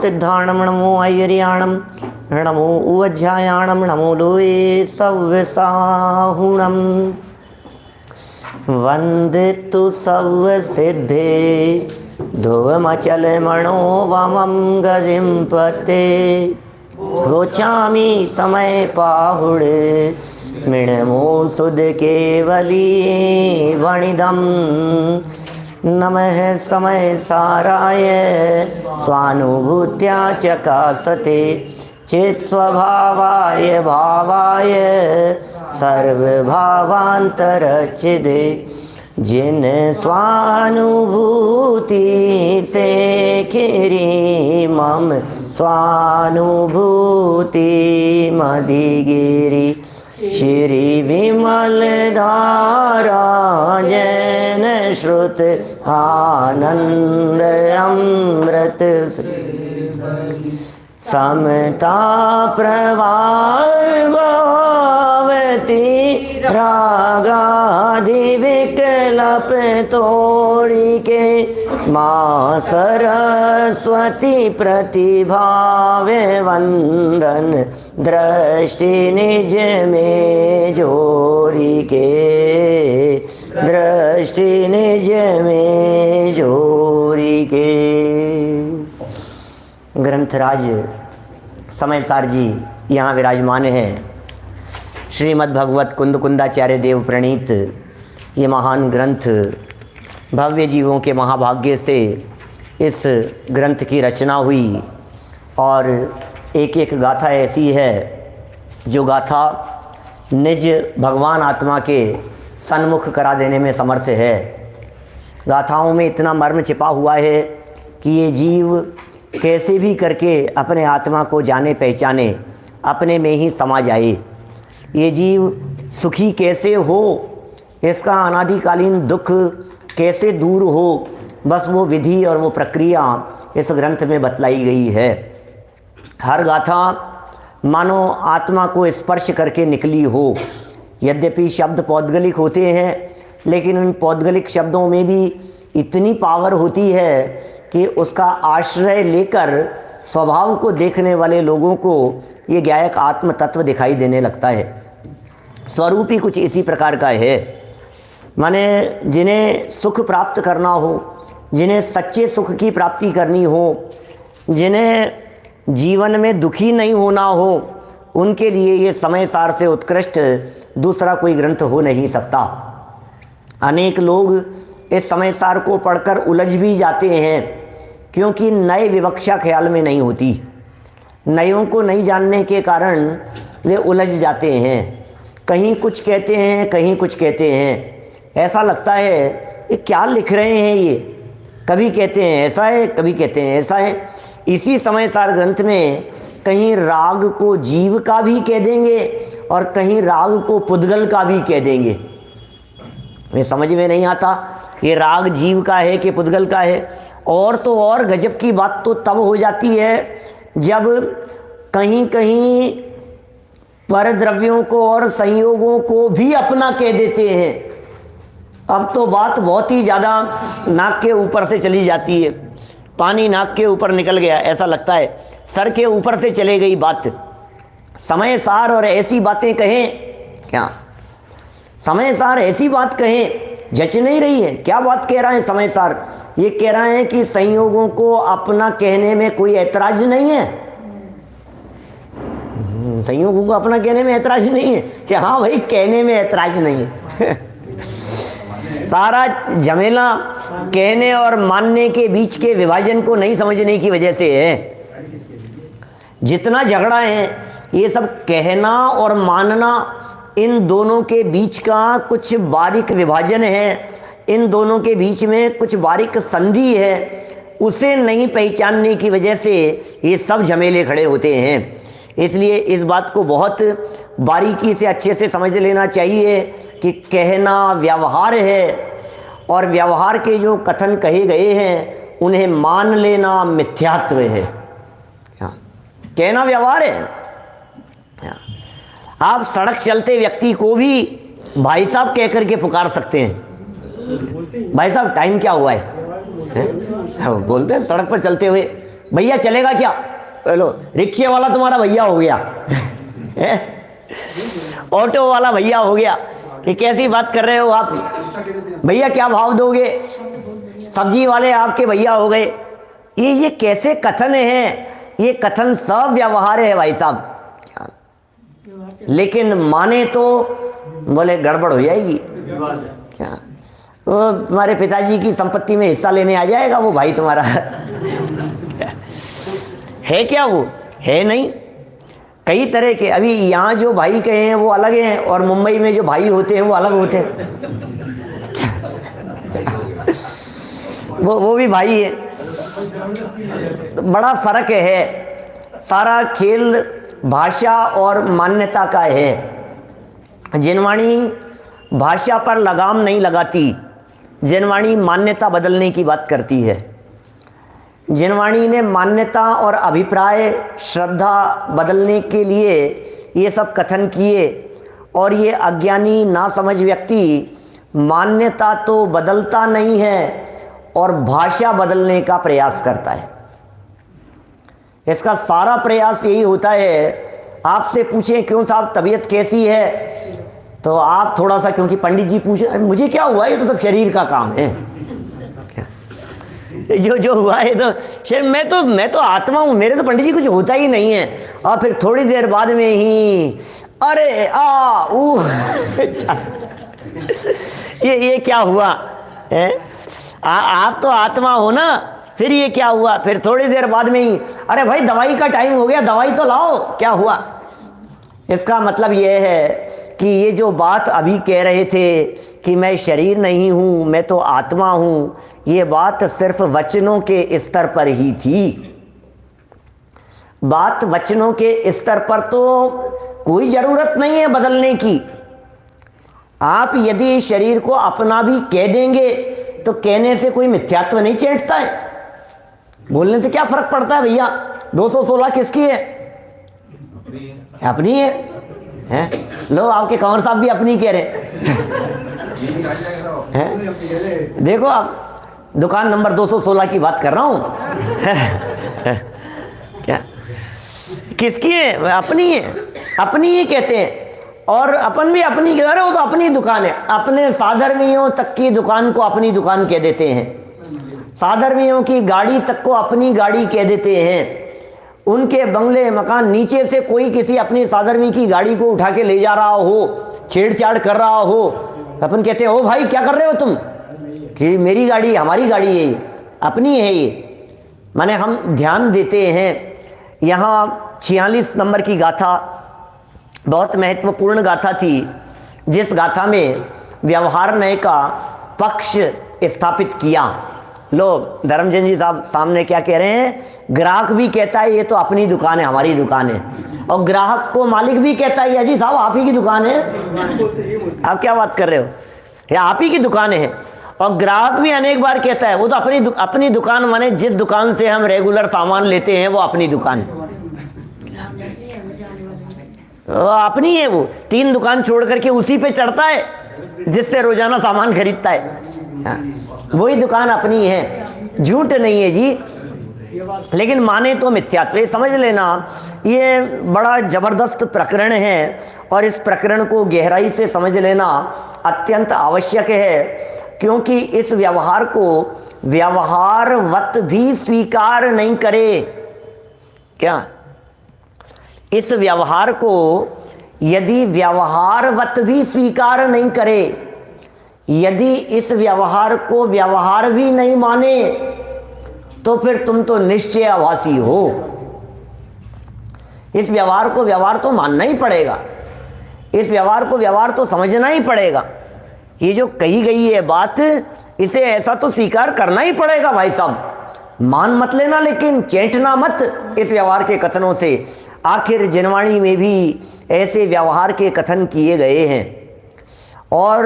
सिद्धाणम नमो ऐर्याणम नमो उवज्झायाणम नमो लोये सव्यसाहुणम वंदितु सव्यसिद्धे ध्रुवमचल मनोवमं गजिंपते रोचामि समय पाहुड़े मिणमो सुद केवली वणिदम नमः समय साराय स्वानुभूत्या चकासते चेत स्वभावाय भावाय सर्वभावांतरचिदे जिन स्वानुभूति से खिरी मम स्वानुभूति मधिगिरी श्री विमल धारा जैन श्रुत आनंद अमृत समता प्रभावती रागादि विकल्प तोड़ी के माँ सरस्वती प्रतिभावे वंदन दृष्टि निज में जोड़ी के दृष्टि निज में जोड़ी के। ग्रंथराज समयसार जी यहाँ विराजमान हैं। श्रीमद् भगवत कुंद कुंदाचार्य देव प्रणीत ये महान ग्रंथ भव्य जीवों के महाभाग्य से इस ग्रंथ की रचना हुई और एक एक गाथा ऐसी है जो गाथा निज भगवान आत्मा के सन्मुख करा देने में समर्थ है। गाथाओं में इतना मर्म छिपा हुआ है कि ये जीव कैसे भी करके अपने आत्मा को जाने पहचाने, अपने में ही समा जाए। ये जीव सुखी कैसे हो, इसका अनादिकालीन दुख कैसे दूर हो, बस वो विधि और वो प्रक्रिया इस ग्रंथ में बतलाई गई है। हर गाथा मानो आत्मा को स्पर्श करके निकली हो। यद्यपि शब्द पौद्गलिक होते हैं, लेकिन उन पौद्गलिक शब्दों में भी इतनी पावर होती है कि उसका आश्रय लेकर स्वभाव को देखने वाले लोगों को ये गायक आत्म तत्व दिखाई देने लगता है। स्वरूप ही कुछ इसी प्रकार का है। माने जिन्हें सुख प्राप्त करना हो, जिन्हें सच्चे सुख की प्राप्ति करनी हो, जिन्हें जीवन में दुखी नहीं होना हो, उनके लिए ये समयसार से उत्कृष्ट दूसरा कोई ग्रंथ हो नहीं सकता। अनेक लोग इस समयसार को पढ़कर उलझ भी जाते हैं, क्योंकि नए विवक्षा ख्याल में नहीं होती। नयों को नहीं जानने के कारण वे उलझ जाते हैं। कहीं कुछ कहते हैं, कहीं कुछ कहते हैं। ऐसा लगता है ये क्या लिख रहे हैं ये। कभी कहते हैं ऐसा है, कभी कहते हैं ऐसा है। इसी समयसार ग्रंथ में कहीं राग को जीव का भी कह देंगे और कहीं राग को पुद्गल का भी कह देंगे। मैं समझ में नहीं आता ये राग जीव का है कि पुद्गल का है। और तो और गजब की बात तो तब हो जाती है जब कहीं कहीं परद्रव्यों को और संयोगों को भी अपना कह देते हैं। अब तो बात बहुत ही ज़्यादा नाक के ऊपर से चली जाती है। पानी नाक के ऊपर निकल गया ऐसा लगता है, सर के ऊपर से चले गई बात। समयसार और ऐसी बातें कहें क्या? समयसार ऐसी बात कहें जच नहीं रही है। क्या बात कह रहा है समयसार? ये कह रहा है कि संयोगों को अपना कहने में कोई ऐतराज नहीं है। संयोगों को अपना कहने में ऐतराज नहीं है कि हाँ भाई कहने में ऐतराज नहीं है। सारा झमेला कहने और मानने के बीच के विभाजन को नहीं समझने की वजह से है। जितना झगड़ा है ये सब कहना और मानना, इन दोनों के बीच का कुछ बारीक विभाजन है, इन दोनों के बीच में कुछ बारीक संधि है। उसे नहीं पहचानने की वजह से ये सब झमेले खड़े होते हैं। इसलिए इस बात को बहुत बारीकी से अच्छे से समझ लेना चाहिए कि कहना व्यवहार है और व्यवहार के जो कथन कहे गए हैं उन्हें मान लेना मिथ्यात्व है। कहना व्यवहार है। आप सड़क चलते व्यक्ति को भी भाई साहब कह करके पुकार सकते हैं। भाई साहब टाइम क्या हुआ है? बोलते हैं सड़क पर चलते हुए भैया चलेगा क्या? बोलो रिक्शे वाला तुम्हारा भैया हो गया ऑटो वाला भैया हो गया। ये कैसी बात कर रहे हो आप? भैया क्या भाव दोगे? सब्जी वाले आपके भैया हो गए। ये कैसे कथन है? ये कथन सब व्यवहार है भाई साहब। लेकिन माने तो बोले गड़बड़ हो जाएगी क्या? वो तुम्हारे पिताजी की संपत्ति में हिस्सा लेने आ जाएगा वो भाई तुम्हारा है क्या? वो है नहीं। कई तरह के अभी यहाँ जो भाई कहे हैं वो अलग हैं और मुंबई में जो भाई होते हैं वो अलग होते हैं वो भी भाई है। तो बड़ा फर्क है। सारा खेल भाषा और मान्यता का है। जिनवाणी भाषा पर लगाम नहीं लगाती, जिनवाणी मान्यता बदलने की बात करती है। जिनवाणी ने मान्यता और अभिप्राय श्रद्धा बदलने के लिए ये सब कथन किए और ये अज्ञानी नासमझ व्यक्ति मान्यता तो बदलता नहीं है और भाषा बदलने का प्रयास करता है। इसका सारा प्रयास यही होता है। आपसे पूछें क्यों साहब तबीयत कैसी है, तो आप थोड़ा सा, क्योंकि पंडित जी पूछे मुझे क्या हुआ, ये तो सब शरीर का काम है। जो हुआ है तो शरीर, मैं तो आत्मा हूँ, मेरे तो पंडित जी कुछ होता ही नहीं है। और फिर थोड़ी देर बाद में ही अरे ये क्या हुआ है? आप तो आत्मा हो ना, फिर ये क्या हुआ? फिर थोड़ी देर बाद में ही अरे भाई दवाई का टाइम हो गया, दवाई तो लाओ, क्या हुआ? इसका मतलब ये है कि ये जो बात अभी कह रहे थे कि मैं शरीर नहीं हूँ, मैं तो आत्मा हूँ, ये बात सिर्फ वचनों के स्तर पर ही थी। बात वचनों के स्तर पर तो कोई ज़रूरत नहीं है बदलने की। आप यदि शरीर को अपना भी कह देंगे तो कहने से कोई मिथ्यात्व नहीं चेंटता है। बोलने से क्या फर्क पड़ता है भैया? 216 किसकी है? अपनी है, हैं? लो आपके कंवर साहब भी अपनी कह रहे हैं। देखो आप दुकान नंबर 216 की बात कर रहा हूं क्या किसकी है? अपनी है, अपनी ही कहते हैं। और अपन भी अपनी कह रहे हो तो अपनी दुकान है। अपने साधर्मियों तक की दुकान को अपनी दुकान कह देते हैं। साधर्मियों की गाड़ी तक को अपनी गाड़ी कह देते हैं। उनके बंगले मकान, नीचे से कोई किसी अपनी साधर्मी की गाड़ी को उठा के ले जा रहा हो, छेड़छाड़ कर रहा हो, अपन कहते हैं ओ भाई क्या कर रहे हो तुम? कि मेरी गाड़ी, हमारी गाड़ी है ये, अपनी है ये। माने हम ध्यान देते हैं। यहाँ 46 नंबर की गाथा बहुत महत्वपूर्ण गाथा थी, जिस गाथा में व्यवहार न्याय का पक्ष स्थापित किया। लो धर्मचंद जी साहब सामने क्या कह रहे हैं? ग्राहक भी कहता है ये तो अपनी दुकान है, हमारी दुकान है, और ग्राहक को मालिक भी कहता है या जी साहब आप ही की दुकान है। आप क्या बात कर रहे हो? या आप ही की दुकान है। और ग्राहक भी अनेक बार कहता है वो तो अपनी दुकान, माने जिस दुकान से हम रेगुलर सामान लेते हैं वो अपनी दुकान, वो अपनी है। वो 3 दुकान छोड़ करके उसी पे चढ़ता है जिससे रोजाना सामान खरीदता है। वही दुकान अपनी है, झूठ नहीं है जी। लेकिन माने तो मिथ्यात्व। ये समझ लेना, ये बड़ा जबरदस्त प्रकरण है और इस प्रकरण को गहराई से समझ लेना अत्यंत आवश्यक है, क्योंकि इस व्यवहार को व्यवहारवत भी स्वीकार नहीं करे। क्या इस व्यवहार को यदि व्यवहारवत भी स्वीकार नहीं करे, यदि इस व्यवहार को व्यवहार भी नहीं माने, तो फिर तुम तो निश्चयाभासी हो। इस व्यवहार को व्यवहार तो मानना ही पड़ेगा, इस व्यवहार को व्यवहार तो समझना ही पड़ेगा। ये जो कही गई है बात, इसे ऐसा तो स्वीकार करना ही पड़ेगा भाई साहब। मान मत लेना, लेकिन चेंटना मत इस व्यवहार के कथनों से। आखिर जिनवाणी में भी ऐसे व्यवहार के कथन किए गए हैं और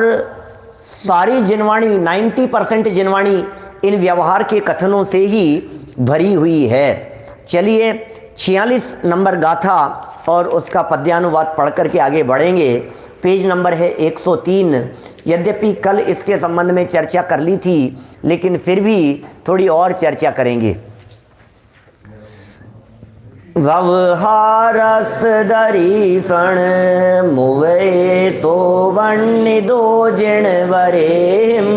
सारी जिनवाणी, 90% जिनवाणी इन व्यवहार के कथनों से ही भरी हुई है। चलिए 46 नंबर गाथा और उसका पद्यानुवाद पढ़ करके आगे बढ़ेंगे। पेज नंबर है 103। यद्यपि कल इसके संबंध में चर्चा कर ली थी, लेकिन फिर भी थोड़ी और चर्चा करेंगे। व्यवहारस दरीसण मुवे सोवण्य दो जिण वरेम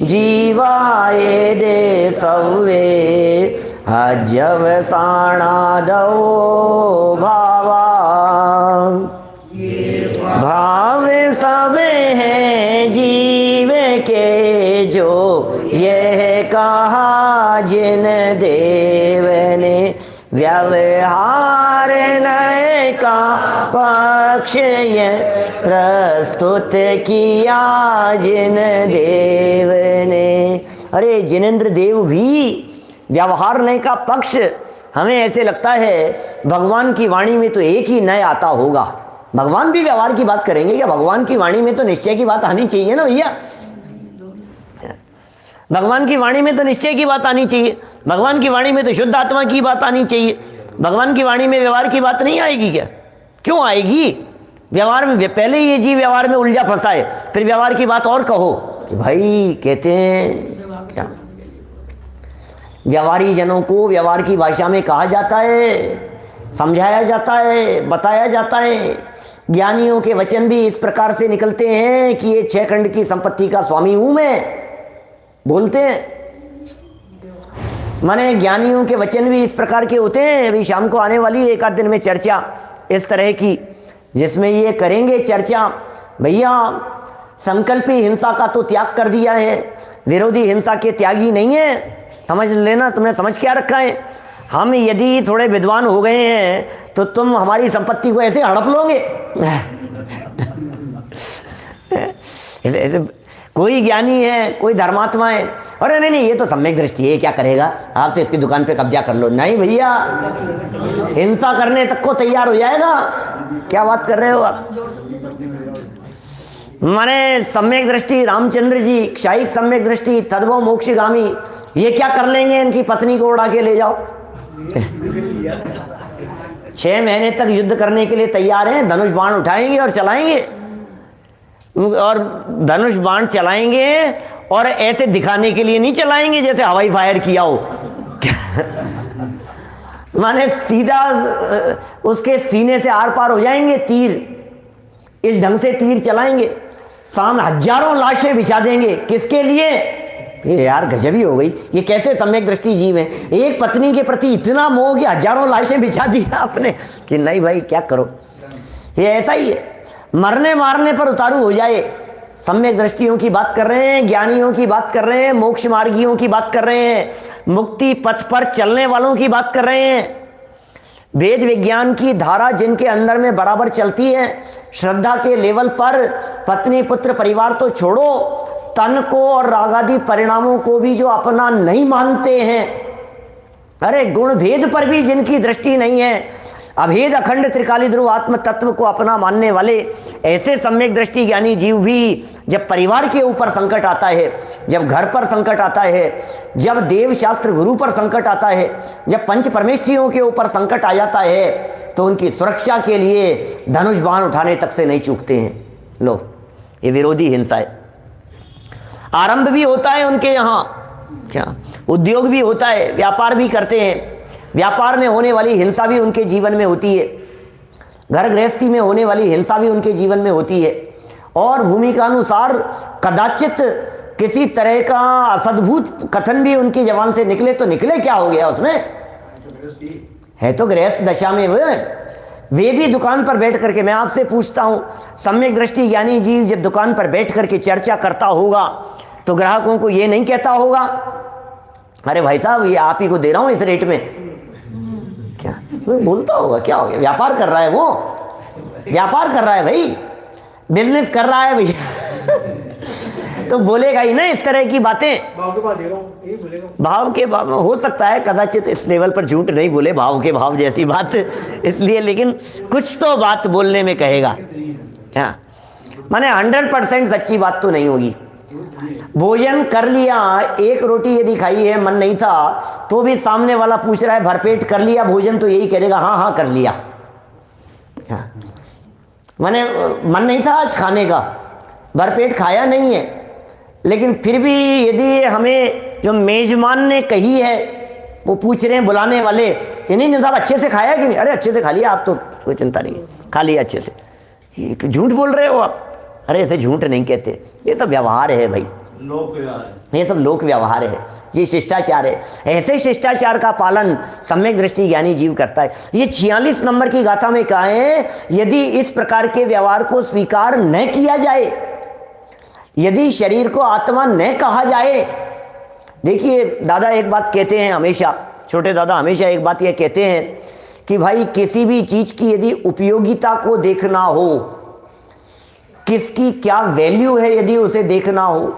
जीवाए दे सवे हजव साणा दो भावा भाव सब हैं जीव के जो यह कहा जिन देव ने व्यवहार नय का पक्ष ये प्रस्तुत किया जिन देव ने। अरे जिनेंद्र देव भी व्यवहार नय का पक्ष, हमें ऐसे लगता है भगवान की वाणी में तो एक ही नय आता होगा, भगवान भी व्यवहार की बात करेंगे क्या? भगवान की वाणी में तो निश्चय की बात आनी चाहिए ना भैया, भगवान की वाणी में तो निश्चय की बात आनी चाहिए, भगवान की वाणी में तो शुद्ध आत्मा की बात आनी चाहिए। भगवान की वाणी में व्यवहार की बात नहीं आएगी क्या? क्यों आएगी? व्यवहार में पहले ये जीव व्यवहार में उलझा फंसा है, फिर व्यवहार की बात और कहो कि भाई कहते हैं क्या, व्यवहारी जनों को व्यवहार की भाषा में कहा जाता है, समझाया जाता है, बताया जाता है। ज्ञानियों के वचन भी इस प्रकार से निकलते हैं कि ये 6 खंड की संपत्ति का स्वामी हूं मैं, बोलते हैं। माने ज्ञानियों के वचन भी इस प्रकार के होते हैं। अभी शाम को आने वाली एक आध दिन में चर्चा इस तरह की, जिसमें ये करेंगे चर्चा, भैया संकल्पी हिंसा का तो त्याग कर दिया है, विरोधी हिंसा के त्यागी नहीं है, समझ लेना। तुमने समझ क्या रखा है? हम यदि थोड़े विद्वान हो गए हैं तो तुम हमारी संपत्ति को ऐसे हड़प लोगे ऐसे कोई ज्ञानी है, कोई धर्मात्मा है, अरे नहीं नहीं ये तो सम्यक दृष्टि है, क्या करेगा, आप तो इसकी दुकान पे कब्जा कर लो। नहीं भैया, हिंसा करने तक को तैयार हो जाएगा। क्या बात कर रहे हो आप? माने सम्यक दृष्टि रामचंद्र जी, क्षायिक सम्यक दृष्टि, तद्भव मोक्षगामी, ये क्या कर लेंगे? इनकी पत्नी को उड़ा के ले जाओ 6 महीने तक युद्ध करने के लिए तैयार हैं, धनुष बाण उठाएंगे और चलाएंगे, और धनुष बाण चलाएंगे और ऐसे दिखाने के लिए नहीं चलाएंगे जैसे हवाई फायर किया हो माने सीधा उसके सीने से आर पार हो जाएंगे तीर, इस ढंग से तीर चलाएंगे, सामने हजारों लाशें बिछा देंगे। किसके लिए? ये यार गजब ही हो गई, ये कैसे सम्यक दृष्टि जीव है? एक पत्नी के प्रति इतना मोह कि हजारों लाशें बिछा दिया आपने कि नहीं भाई क्या करो। ये ऐसा ही है, मरने मारने पर उतारू हो जाए। सम्यक दृष्टियों की बात कर रहे हैं, ज्ञानियों की बात कर रहे हैं, मोक्ष मार्गियों की बात कर रहे हैं, मुक्ति पथ पर चलने वालों की बात कर रहे हैं। वेद विज्ञान की धारा जिनके अंदर में बराबर चलती है, श्रद्धा के लेवल पर पत्नी पुत्र परिवार तो छोड़ो, तन को और रागादि परिणामों को भी जो अपना नहीं मानते हैं, अरे गुण भेद पर भी जिनकी दृष्टि नहीं है, अभेद अखंड त्रिकाली ध्रुव आत्म तत्व को अपना मानने वाले ऐसे सम्यक दृष्टि ज्ञानी जीव भी जब परिवार के ऊपर संकट आता है, जब घर पर संकट आता है, जब देव शास्त्र गुरु पर संकट आता है, जब पंच परमेश्वरियों के ऊपर संकट आ जाता है, तो उनकी सुरक्षा के लिए धनुष बाण उठाने तक से नहीं चूकते हैं। लो, ये विरोधी हिंसा है। आरंभ भी होता है उनके यहाँ, क्या उद्योग भी होता है, व्यापार भी करते हैं, व्यापार में होने वाली हिंसा भी उनके जीवन में होती है, घर गृहस्थी में होने वाली हिंसा भी उनके जीवन में होती है, और भूमिका अनुसार कदाचित किसी तरह का असद्भुत कथन भी उनकी जबान से निकले तो निकले, क्या हो गया उसमें? है तो गृहस्थ दशा में वे भी दुकान पर बैठ करके, मैं आपसे पूछता हूं, सम्यक दृष्टि ज्ञानी जीव जब दुकान पर बैठ करके चर्चा करता होगा तो ग्राहकों को ये नहीं कहता होगा अरे भाई साहब ये आप ही को दे रहा हूं इस रेट में, क्या बोलता होगा? क्या हो गया? व्यापार कर रहा है, वो व्यापार कर रहा है भाई, बिजनेस कर रहा है भैया तो बोलेगा ही ना इस तरह की बातें। भाव के भाव दे रहा हूं, यही बोलेगा। भाव के भाव हो सकता है, कदाचित इस लेवल पर झूठ नहीं बोले, भाव के भाव जैसी बात इसलिए, लेकिन कुछ तो बात बोलने में कहेगा। क्या माने 100% सच्ची बात तो नहीं होगी। भोजन कर लिया, एक रोटी यदि खाई है, मन नहीं था, तो भी सामने वाला पूछ रहा है भरपेट कर लिया भोजन, तो यही कहेगा हाँ हाँ कर लिया। माने मन नहीं था आज खाने का, भरपेट खाया नहीं है, लेकिन फिर भी यदि हमें जो मेजबान ने कही है वो पूछ रहे हैं बुलाने वाले कि नहीं साहब अच्छे से खाया कि नहीं, अरे अच्छे से खा लिया, आप तो कोई चिंता नहीं है, खा लिया अच्छे से। ये झूठ बोल रहे हो आप, अरे ऐसे झूठ नहीं कहते, ये सब व्यवहार है भाई, लोक व्यवहार, ये सब लोक व्यवहार है, ये शिष्टाचार है। ऐसे शिष्टाचार का पालन सम्यक दृष्टि ज्ञानी जीव करता है। ये 46 नंबर की गाथा में कहा है, यदि इस प्रकार के व्यवहार को स्वीकार न किया जाए, यदि शरीर को आत्मा न कहा जाए। देखिए दादा एक बात कहते हैं हमेशा, छोटे दादा हमेशा एक बात ये कहते हैं कि भाई किसी भी चीज की यदि उपयोगिता को देखना हो, किसकी क्या वैल्यू है यदि उसे देखना हो,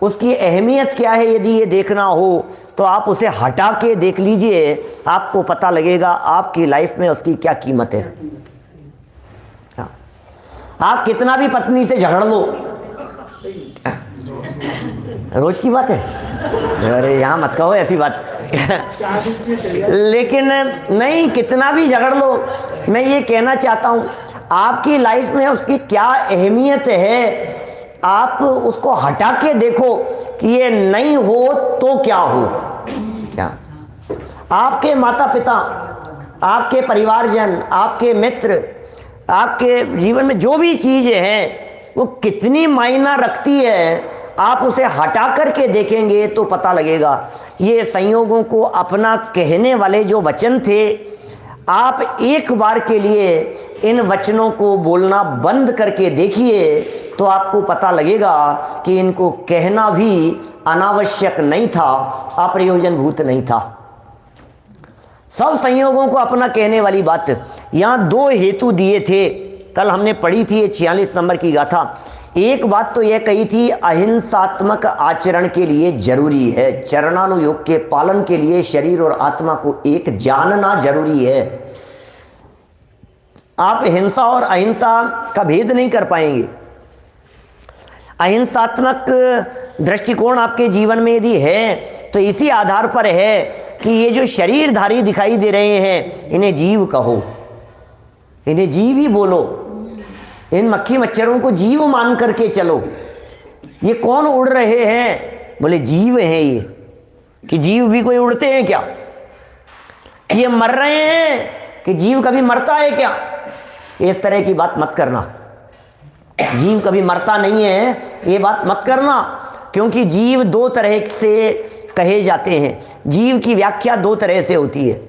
उसकी अहमियत क्या है यदि ये देखना हो, तो आप उसे हटा के देख लीजिए, आपको पता लगेगा आपकी लाइफ में उसकी क्या कीमत है। आप कितना भी पत्नी से झगड़ लो, रोज की बात है, अरे यहाँ मत कहो ऐसी बात लेकिन नहीं, कितना भी झगड़ लो, मैं ये कहना चाहता हूँ आपकी लाइफ में उसकी क्या अहमियत है, आप उसको हटा के देखो कि ये नहीं हो तो क्या हो। क्या आपके माता पिता, आपके परिवारजन, आपके मित्र, आपके जीवन में जो भी चीज़ें हैं वो कितनी मायना रखती है, आप उसे हटा करके देखेंगे तो पता लगेगा। ये संयोगों को अपना कहने वाले जो वचन थे, आप एक बार के लिए इन वचनों को बोलना बंद करके देखिए तो आपको पता लगेगा कि इनको कहना भी अनावश्यक नहीं था, अप्रयोजनभूत नहीं था। सब संयोगों को अपना कहने वाली बात। यहाँ दो हेतु दिए थे, कल हमने पढ़ी थी ये 46 नंबर की गाथा। एक बात तो यह कही थी अहिंसात्मक आचरण के लिए जरूरी है, चरणानुयोग के पालन के लिए शरीर और आत्मा को एक जानना जरूरी है। आप हिंसा और अहिंसा का भेद नहीं कर पाएंगे। अहिंसात्मक दृष्टिकोण आपके जीवन में यदि है तो इसी आधार पर है कि ये जो शरीरधारी दिखाई दे रहे हैं इन्हें जीव कहो, इन्हें जीव ही बोलो, इन मक्खी मच्छरों को जीव मान करके चलो। ये कौन उड़ रहे हैं, बोले जीव हैं ये। कि जीव भी कोई उड़ते हैं क्या? कि ये मर रहे हैं, कि जीव कभी मरता है क्या? इस तरह की बात मत करना। जीव कभी मरता नहीं है ये बात मत करना, क्योंकि जीव दो तरह से कहे जाते हैं। जीव की व्याख्या दो तरह से होती है।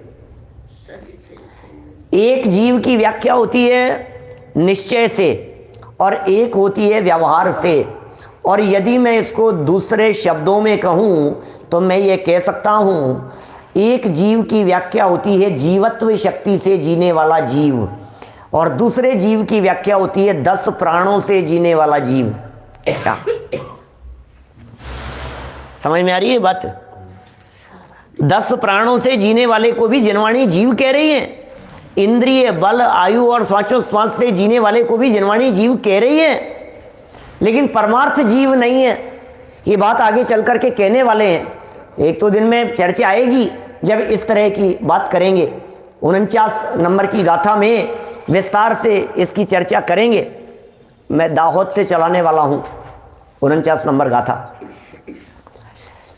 एक जीव की व्याख्या होती है निश्चय से और एक होती है व्यवहार से। और यदि मैं इसको दूसरे शब्दों में कहूँ तो मैं ये कह सकता हूँ, एक जीव की व्याख्या होती है जीवत्व शक्ति से जीने वाला जीव, और दूसरे जीव की व्याख्या होती है 10 प्राणों से जीने वाला जीव। क्या समझ में आ रही है बात? 10 प्राणों से जीने वाले को भी जिनवाणी जीव कह रही है, इंद्रिय बल आयु और श्वासोच्छ्वास से जीने वाले को भी जिनवाणी जीव कह रही है, लेकिन परमार्थ जीव नहीं है। ये बात आगे चल करके कहने वाले हैं। एक तो दिन में चर्चा आएगी जब इस तरह की बात करेंगे। 49 नंबर की गाथा में विस्तार से इसकी चर्चा करेंगे। मैं दाहोद से चलाने वाला हूँ 49 नंबर गाथा।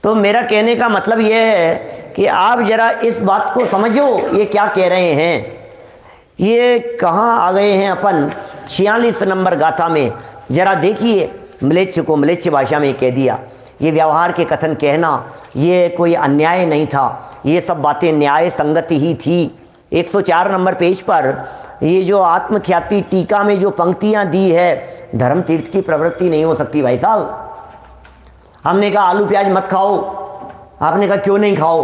तो मेरा कहने का मतलब यह है कि आप जरा इस बात को समझो, ये क्या कह रहे हैं, ये कहाँ आ गए हैं अपन 46 नंबर गाथा में। जरा देखिए, म्लेच्छ को म्लेच्छ भाषा में कह दिया। ये व्यवहार के कथन कहना ये कोई अन्याय नहीं था, ये सब बातें न्याय संगत ही थी। 104 नंबर पेज पर ये जो आत्मख्याति टीका में जो पंक्तियां दी है, धर्म तीर्थ की प्रवृत्ति नहीं हो सकती भाई साहब। हमने कहा आलू प्याज मत खाओ, आपने कहा क्यों नहीं खाओ?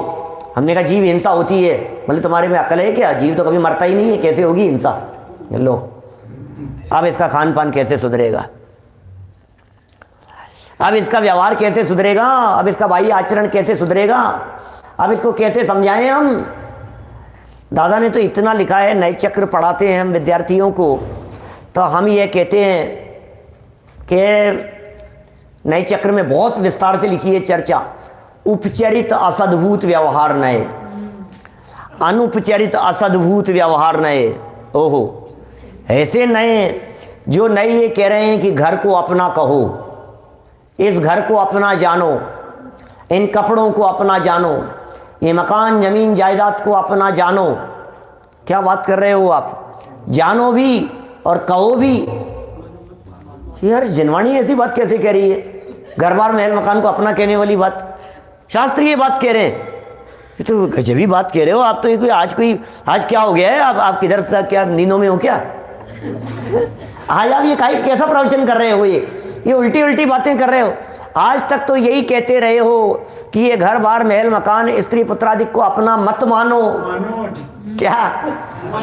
हमने कहा जीव हिंसा होती है। बोले तुम्हारे में अकल है क्या? जीव तो कभी मरता ही नहीं है, कैसे होगी हिंसा? लो, अब इसका खान पान कैसे सुधरेगा? अब इसका व्यवहार कैसे सुधरेगा? अब इसका बाह्य आचरण कैसे सुधरेगा? अब इसको कैसे समझाएं हम? दादा ने तो इतना लिखा है, नए चक्र पढ़ाते हैं हम विद्यार्थियों को, तो हम ये कहते हैं कि नए चक्र में बहुत विस्तार से लिखी है चर्चा। उपचरित असद्भुत व्यवहार नए, अनुपचरित असद्भुत व्यवहार नए। ओहो, ऐसे नए जो नए ये कह रहे हैं कि घर को अपना कहो, इस घर को अपना जानो, इन कपड़ों को अपना जानो, ये मकान ज़मीन जायदाद को अपना जानो। क्या बात कर रहे हो आप? जानो भी और कहो भी। यार जिनवाणी ऐसी बात कैसे कह रही है? घर बार महल मकान को अपना कहने वाली बात, शास्त्र ये बात कह रहे हैं। ये तो गजबी बात कह रहे हो आप तो। ये आज क्या हो गया है? आप किधर से क्या नींदों में हो क्या? आज आप ये कैसा प्रवचन कर रहे हो? ये उल्टी उल्टी बातें कर रहे हो। आज तक तो यही कहते रहे हो कि ये घर बार महल मकान स्त्री पुत्रादिक को अपना मत मानो। क्या?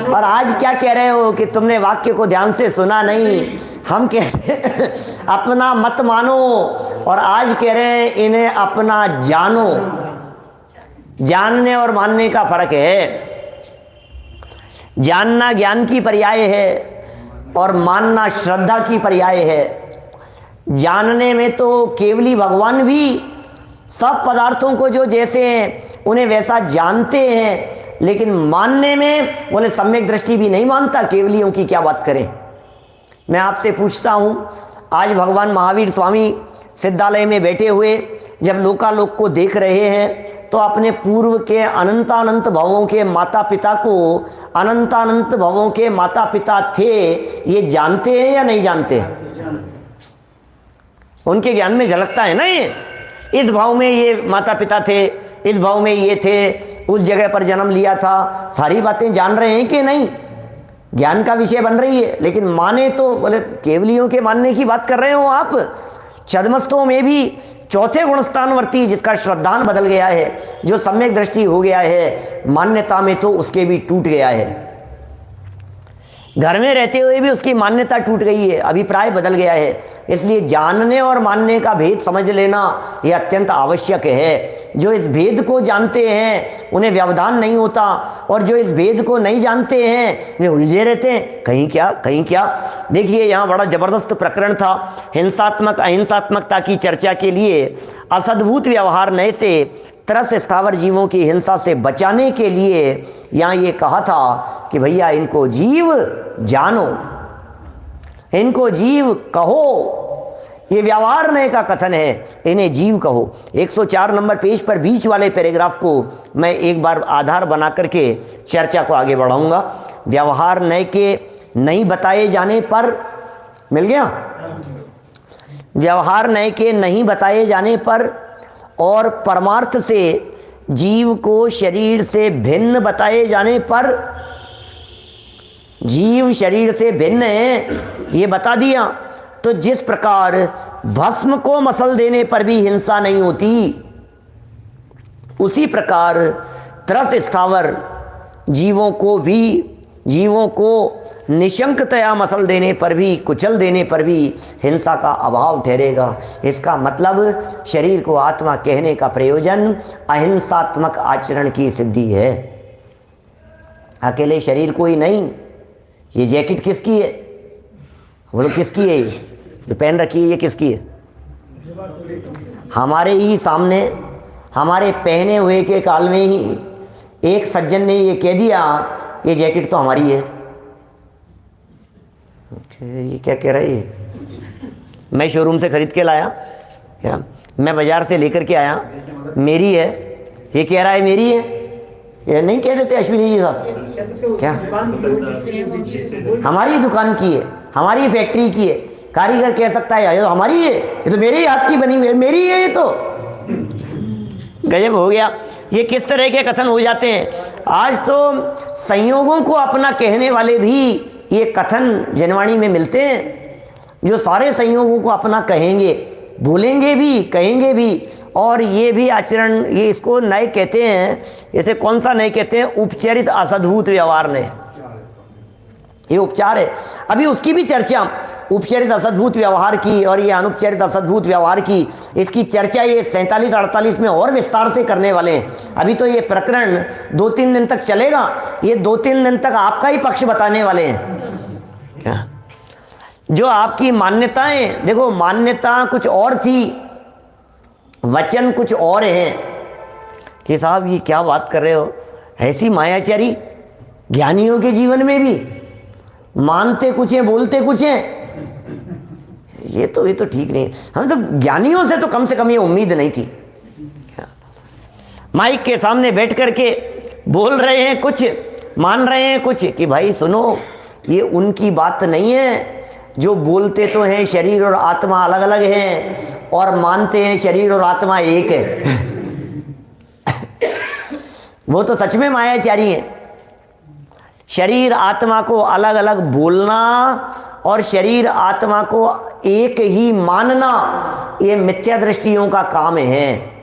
और आज क्या कह रहे हो कि तुमने वाक्य को ध्यान से सुना नहीं। हम कहते अपना मत मानो और आज कह रहे हैं इन्हें अपना जानो। जानने और मानने का फर्क है। जानना ज्ञान की पर्याय है और मानना श्रद्धा की पर्याय है। जानने में तो केवली भगवान भी सब पदार्थों को जो जैसे हैं उन्हें वैसा जानते हैं, लेकिन मानने में बोले सम्यक दृष्टि भी नहीं मानता। केवलियों की क्या बात करें। मैं आपसे पूछता हूं, आज भगवान महावीर स्वामी सिद्धालय में बैठे हुए जब लोकालोक को देख रहे हैं तो अपने पूर्व के अनंतानंत भवों के माता पिता को अनंतानंत भवों के माता पिता थे ये जानते हैं या नहीं जानते? उनके ज्ञान में झलकता है ना। ये इस भाव में ये माता पिता थे, इस भाव में ये थे, उस जगह पर जन्म लिया था, सारी बातें जान रहे हैं कि नहीं? ज्ञान का विषय बन रही है। लेकिन माने तो बोले केवलियों के मानने की बात कर रहे हो आप। छद्मस्तों में भी चौथे गुणस्थानवर्ती जिसका श्रद्धान बदल गया है, जो सम्यक दृष्टि हो गया है, मान्यता में तो उसके भी टूट गया है। घर में रहते हुए भी उसकी मान्यता टूट गई है, अभिप्राय बदल गया है। इसलिए जानने और मानने का भेद समझ लेना यह अत्यंत आवश्यक है। जो इस भेद को जानते हैं उन्हें व्यवधान नहीं होता, और जो इस भेद को नहीं जानते हैं वे उलझे रहते हैं, कहीं क्या कहीं क्या। देखिए यहाँ बड़ा जबरदस्त प्रकरण था। हिंसात्मक अहिंसात्मकता की चर्चा के लिए असद्भुत व्यवहार नए से तरस स्थावर जीवों की हिंसा से बचाने के लिए यहाँ ये कहा था कि भैया इनको जीव जानो, इनको जीव कहो। ये व्यवहार नए का कथन है, इन्हें जीव कहो। 104 नंबर पेज पर बीच वाले पैराग्राफ को मैं एक बार आधार बना करके चर्चा को आगे बढ़ाऊंगा। व्यवहार नए के नहीं बताए जाने पर, मिल गया? व्यवहार नए के नहीं बताए जाने पर और परमार्थ से जीव को शरीर से भिन्न बताए जाने पर, जीव शरीर से भिन्न है ये बता दिया, तो जिस प्रकार भस्म को मसल देने पर भी हिंसा नहीं होती, उसी प्रकार तरस स्थावर जीवों को निशंकतया मसल देने पर भी, कुचल देने पर भी हिंसा का अभाव ठहरेगा। इसका मतलब शरीर को आत्मा कहने का प्रयोजन अहिंसात्मक आचरण की सिद्धि है, अकेले शरीर को ही नहीं। ये जैकेट किसकी है? बोलो किसकी है? ये पहन रखी है, ये किसकी है? हमारे ही सामने, हमारे पहने हुए के काल में ही एक सज्जन ने ये कह दिया ये जैकेट तो हमारी है। ये क्या कह रहा है? मैं शोरूम से खरीद के लाया, क्या मैं बाजार से लेकर के आया, मेरी है, ये कह रहा है मेरी है। ये नहीं कह देते अश्विनी जी साहब? क्या हमारी दुकान की है, हमारी फैक्ट्री की है? कारीगर कह सकता है ये तो हमारी है, ये तो मेरे ही हाथ की बनी हुई है, मेरी है ये तो। गजब हो गया। ये किस तरह के कथन हो जाते हैं। आज तो संयोगों को अपना कहने वाले भी ये कथन जनवाणी में मिलते हैं, जो सारे संयोगों को अपना कहेंगे, बोलेंगे भी, कहेंगे भी, और ये भी आचरण, ये इसको नए कहते हैं। इसे कौन सा नए कहते हैं? उपचरित असद्भुत व्यवहार नए। ये उपचार है। अभी उसकी भी चर्चा, उपचरित असद्भुत व्यवहार की और ये अनुपचरित असद्भुत व्यवहार की, इसकी चर्चा ये 47-48 में और विस्तार से करने वाले हैं। अभी तो ये प्रकरण 2-3 दिन तक चलेगा। ये 2-3 दिन तक आपका ही पक्ष बताने वाले हैं। क्या जो आपकी मान्यताएं, देखो मान्यता कुछ और थी, वचन कुछ और है कि साहब ये क्या बात कर रहे हो। ऐसी मायाचारी ज्ञानियों के जीवन में भी मानते कुछ हैं, बोलते कुछ हैं। ये तो ठीक नहीं। हमें तो ज्ञानियों से तो कम ये उम्मीद नहीं थी। माइक के सामने बैठ करके बोल रहे हैं कुछ, मान रहे हैं कुछ, कि भाई सुनो, ये उनकी बात नहीं है। जो बोलते तो हैं शरीर और आत्मा अलग अलग हैं, और मानते हैं शरीर और आत्मा एक है। वो तो सच में मायाचारी हैं। शरीर आत्मा को अलग अलग बोलना और शरीर आत्मा को एक ही मानना, ये मिथ्या दृष्टियों का काम है।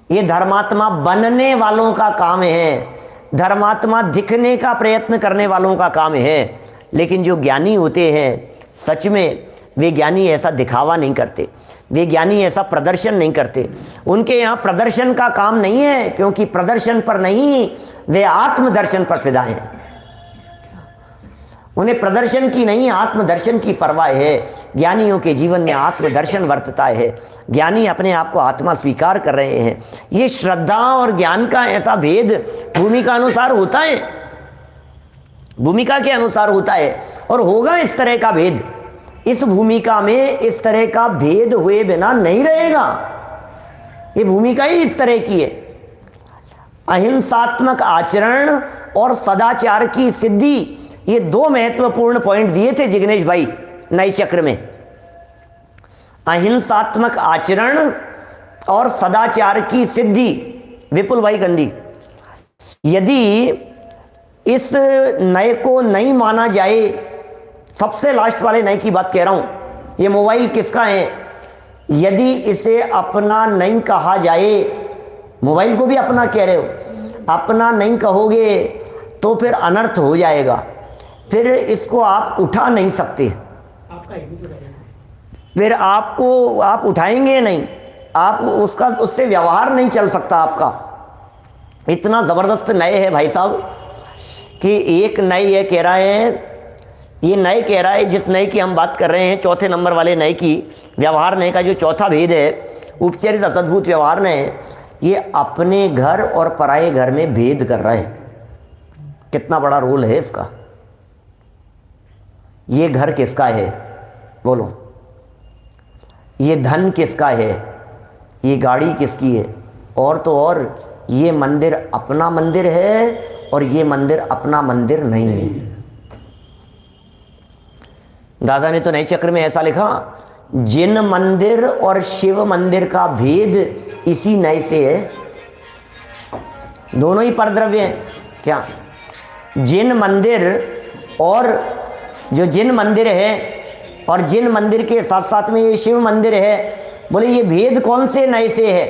ये धर्मात्मा बनने वालों का काम है, धर्मात्मा दिखने का प्रयत्न करने वालों का काम है। लेकिन जो ज्ञानी होते हैं, सच में वे ज्ञानी ऐसा दिखावा नहीं करते, वे ज्ञानी ऐसा प्रदर्शन नहीं करते। उनके यहाँ प्रदर्शन का काम नहीं है, क्योंकि प्रदर्शन पर नहीं, वे आत्मदर्शन पर फिदा हैं। उन्हें प्रदर्शन की नहीं, आत्मदर्शन की परवाह है। ज्ञानियों के जीवन में आत्मदर्शन वर्तता है, ज्ञानी अपने आप को आत्मा स्वीकार कर रहे हैं। ये श्रद्धा और ज्ञान का ऐसा भेद भूमिका अनुसार होता है, भूमिका के अनुसार होता है, और होगा इस तरह का भेद। इस भूमिका में इस तरह का भेद हुए बिना नहीं रहेगा। ये भूमिका ही इस तरह की है। अहिंसात्मक आचरण और सदाचार की सिद्धि, ये दो महत्वपूर्ण पॉइंट दिए थे जिग्नेश भाई नए चक्र में। अहिंसात्मक आचरण और सदाचार की सिद्धि। विपुल भाई गंदी, यदि इस नए को नहीं माना जाए, सबसे लास्ट वाले नए की बात कह रहा हूं, ये मोबाइल किसका है, यदि इसे अपना नहीं कहा जाए, मोबाइल को भी अपना कह रहे हो, अपना नहीं कहोगे तो फिर अनर्थ हो जाएगा, फिर इसको आप उठा नहीं सकते, फिर आपको आप उठाएंगे नहीं, आप उससे व्यवहार नहीं चल सकता आपका। इतना ज़बरदस्त नए है भाई साहब कि एक नए ये कह रहा है, ये नए कह रहा है, जिस नए की हम बात कर रहे हैं, चौथे नंबर वाले नए की, व्यवहार नए का जो चौथा भेद है, उपचरित असद्भुत व्यवहार नए, ये अपने घर और पराये घर में भेद कर रहा है। कितना बड़ा रोल है इसका। ये घर किसका है बोलो, ये धन किसका है, ये गाड़ी किसकी है, और तो और ये मंदिर अपना मंदिर है और ये मंदिर अपना मंदिर नहीं है। दादा ने तो नए चक्र में ऐसा लिखा, जिन मंदिर और शिव मंदिर का भेद इसी नए से है। दोनों ही परद्रव्य हैं क्या। जिन मंदिर और जो जिन मंदिर है और जिन मंदिर के साथ साथ में ये शिव मंदिर है, बोले ये भेद कौन से नए से है,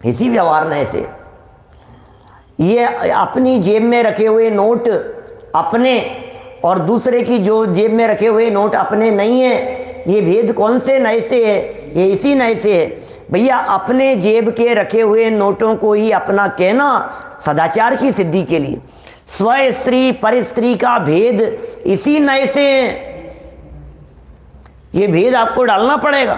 इसी व्यवहार नए से। ये अपनी जेब में रखे हुए नोट अपने और दूसरे की जो जेब में रखे हुए नोट अपने नहीं है, ये भेद कौन से नए से है, ये इसी नए से है। भैया अपने जेब के रखे हुए नोटों को ही अपना कहना सदाचार की सिद्धि के लिए। स्व स्त्री पर स्त्री का भेद इसी नए से है। ये भेद आपको डालना पड़ेगा।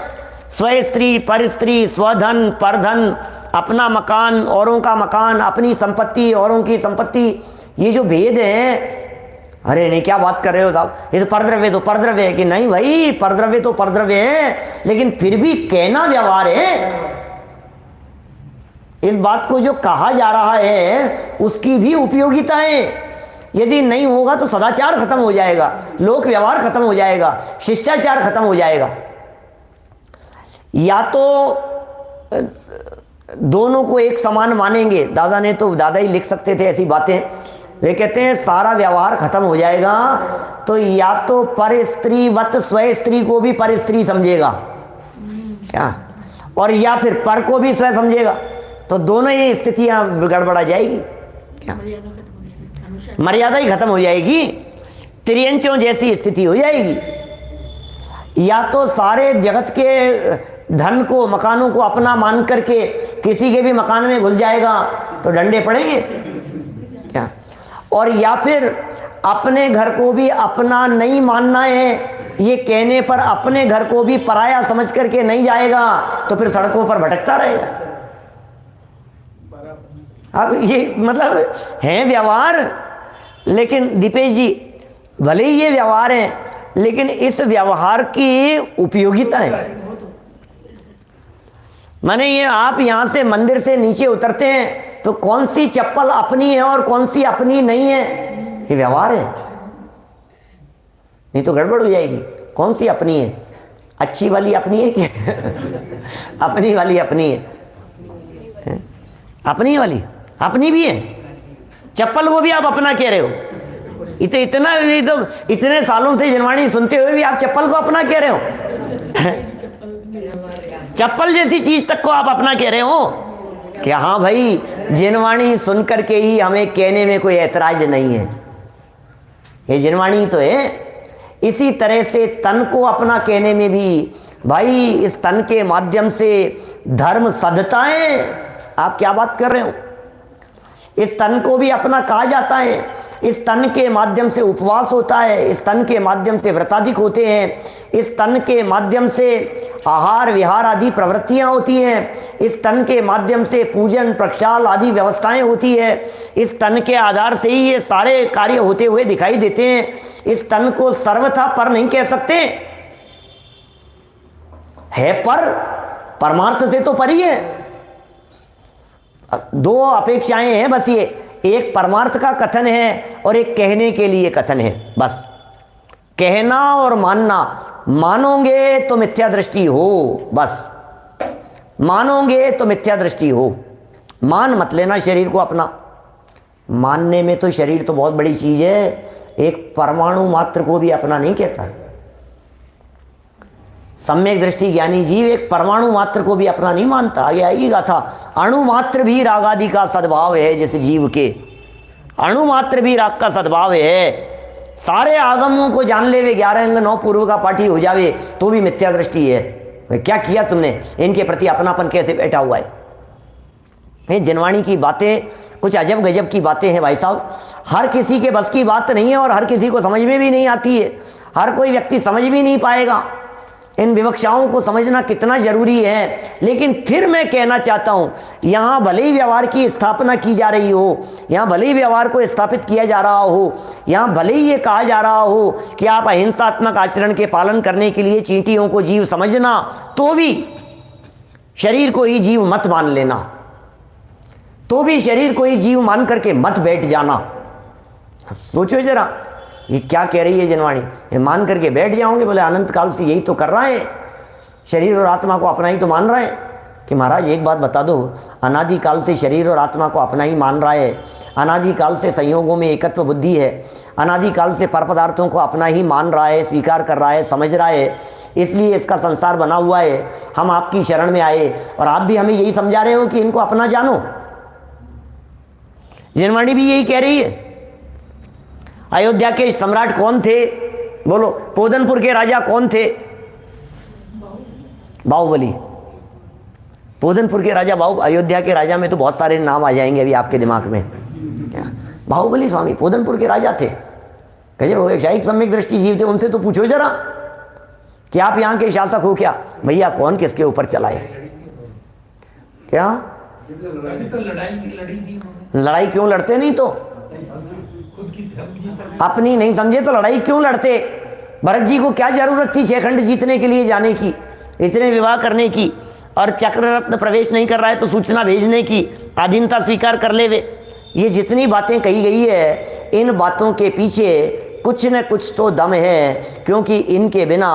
स्व स्त्री पर स्त्री, स्वधन परधन, अपना मकान औरों का मकान, अपनी संपत्ति औरों की संपत्ति, ये जो भेद है। अरे नहीं क्या बात कर रहे हो साहब, ये तो परद्रव्य तो परद्रव्य है, कि नहीं भाई परद्रव्य तो परद्रव्य है, लेकिन फिर भी कहना व्यवहार है। इस बात को जो कहा जा रहा है उसकी भी उपयोगिता है। यदि नहीं होगा तो सदाचार खत्म हो जाएगा, लोक व्यवहार खत्म हो जाएगा, शिष्टाचार खत्म हो जाएगा। या तो दोनों को एक समान मानेंगे, दादा ने तो दादा ही लिख सकते थे ऐसी बातें। वे कहते हैं सारा व्यवहार खत्म हो जाएगा, तो या तो पर स्त्री वत स्व स्त्री को भी पर स्त्री समझेगा क्या, और या फिर पर को भी स्व समझेगा, तो दोनों ही स्थितियां गड़बड़ा जाएगी क्या, मर्यादा ही खत्म हो जाएगी, त्रियंचों जैसी स्थिति हो जाएगी। या तो सारे जगत के धन को मकानों को अपना मान करके किसी के भी मकान में घुस जाएगा तो डंडे पड़ेंगे क्या, और या फिर अपने घर को भी अपना नहीं मानना है, ये कहने पर अपने घर को भी पराया समझ करके नहीं जाएगा तो फिर सड़कों पर भटकता रहेगा। अब ये मतलब है व्यवहार, लेकिन दीपेश जी भले ही ये व्यवहार है, लेकिन इस व्यवहार की उपयोगिता है। माने ये आप यहां से मंदिर से नीचे उतरते हैं तो कौन सी चप्पल अपनी है और कौन सी अपनी नहीं है, ये व्यवहार है, नहीं तो गड़बड़ हो जाएगी। कौन सी अपनी है? अच्छी वाली अपनी है कि अपनी वाली अपनी है? अपनी वाली अपनी भी है, चप्पल को भी आप अपना कह रहे हो। इतने सालों से जनवाणी सुनते हुए भी आप चप्पल को अपना कह रहे हो। चप्पल जैसी चीज तक को आप अपना कह रहे हो कि हाँ भाई, जिनवाणी सुन करके ही हमें कहने में कोई ऐतराज नहीं है, ये जिनवाणी तो है। इसी तरह से तन को अपना कहने में भी, भाई इस तन के माध्यम से धर्म सधता है। आप क्या बात कर रहे हो? इस तन को भी अपना कहा जाता है, इस तन के माध्यम से उपवास होता है, इस तन के माध्यम से व्रताधिक होते हैं, इस तन के माध्यम से आहार विहार आदि प्रवृत्तियां होती हैं, इस तन के माध्यम से पूजन प्रक्षाल आदि व्यवस्थाएं होती है, इस तन के आधार से ही ये सारे कार्य होते हुए दिखाई देते हैं। इस तन को सर्वथा पर नहीं कह सकते, है पर, परमार्थ से तो परी है। दो अपेक्षाएं हैं बस, ये एक परमार्थ का कथन है और एक कहने के लिए कथन है। बस कहना और मानना, मानोगे तो मिथ्या दृष्टि हो, बस मानोगे तो मिथ्या दृष्टि हो। मान मत लेना शरीर को अपना, मानने में तो शरीर तो बहुत बड़ी चीज है, एक परमाणु मात्र को भी अपना नहीं कहता। सम्यक दृष्टि ज्ञानी जीव एक परमाणु मात्र को भी अपना नहीं मानता। आगे आएगी गाथा, अणु मात्र भी रागादि का सद्भाव है, जैसे जीव के अणु मात्र भी राग का सद्भाव है। सारे आगमों को जान ले वे 11 अंग 9 पूर्व का पाठी हो जावे तो भी मिथ्या दृष्टि है। क्या किया तुमने, इनके प्रति अपनापन कैसे बैठा हुआ है। ये जनवाणी की बातें कुछ अजब गजब की बातें हैं भाई साहब। हर किसी के बस की बात नहीं है और हर किसी को समझ में भी नहीं आती है, हर कोई व्यक्ति समझ भी नहीं पाएगा। इन विवक्षाओं को समझना कितना जरूरी है। लेकिन फिर मैं कहना चाहता हूं, यहां भले ही व्यवहार की स्थापना की जा रही हो, यहां भले ही व्यवहार को स्थापित किया जा रहा हो, यहां भले ही ये कहा जा रहा हो कि आप अहिंसात्मक आचरण के पालन करने के लिए चींटियों को जीव समझना, तो भी शरीर को ही जीव मत मान लेना, तो भी शरीर को ही जीव मान करके मत बैठ जाना। सोचो जरा, ये क्या कह रही है जनवाणी, ये मान करके बैठ जाओगे? बोले अनंत काल से यही तो कर रहा है, शरीर और आत्मा को अपना ही तो मान रहा है। कि महाराज एक बात बता दो, अनादि काल से शरीर और आत्मा को अपना ही मान रहा है, अनादि काल से संयोगों में एकत्व बुद्धि है, अनादि काल से पर पदार्थों को अपना ही मान रहा है, स्वीकार कर रहा है, समझ रहा है, इसलिए इसका संसार बना हुआ है। हम आपकी शरण में आए और आप भी हमें यही समझा रहे हो कि इनको अपना जानो। जनवाणी भी यही कह रही है। अयोध्या के सम्राट कौन थे? बोलो। पोदनपुर के राजा कौन थे? बाहुबली। पोदनपुर के राजा अयोध्या के राजा में तो बहुत सारे नाम आ जाएंगे अभी आपके दिमाग में। बाहुबली स्वामी पोदनपुर के राजा थे। गजब हो, एक सम्यक दृष्टि जीव थे। उनसे तो पूछो जरा कि आप यहाँ के शासक हो क्या? भैया कौन किसके ऊपर चलाए? क्या लड़ाई क्यों लड़ते? नहीं तो अपनी नहीं समझे तो लड़ाई क्यों लड़ते? भरत जी को क्या जरूरत थी 6 खंड जीतने के लिए जाने की, इतने विवाह करने की, और चक्र रत्न प्रवेश नहीं कर रहा है तो सूचना भेजने की, अधीनता स्वीकार कर ले वे। ये जितनी बातें कही गई है, इन बातों के पीछे कुछ न कुछ तो दम है, क्योंकि इनके बिना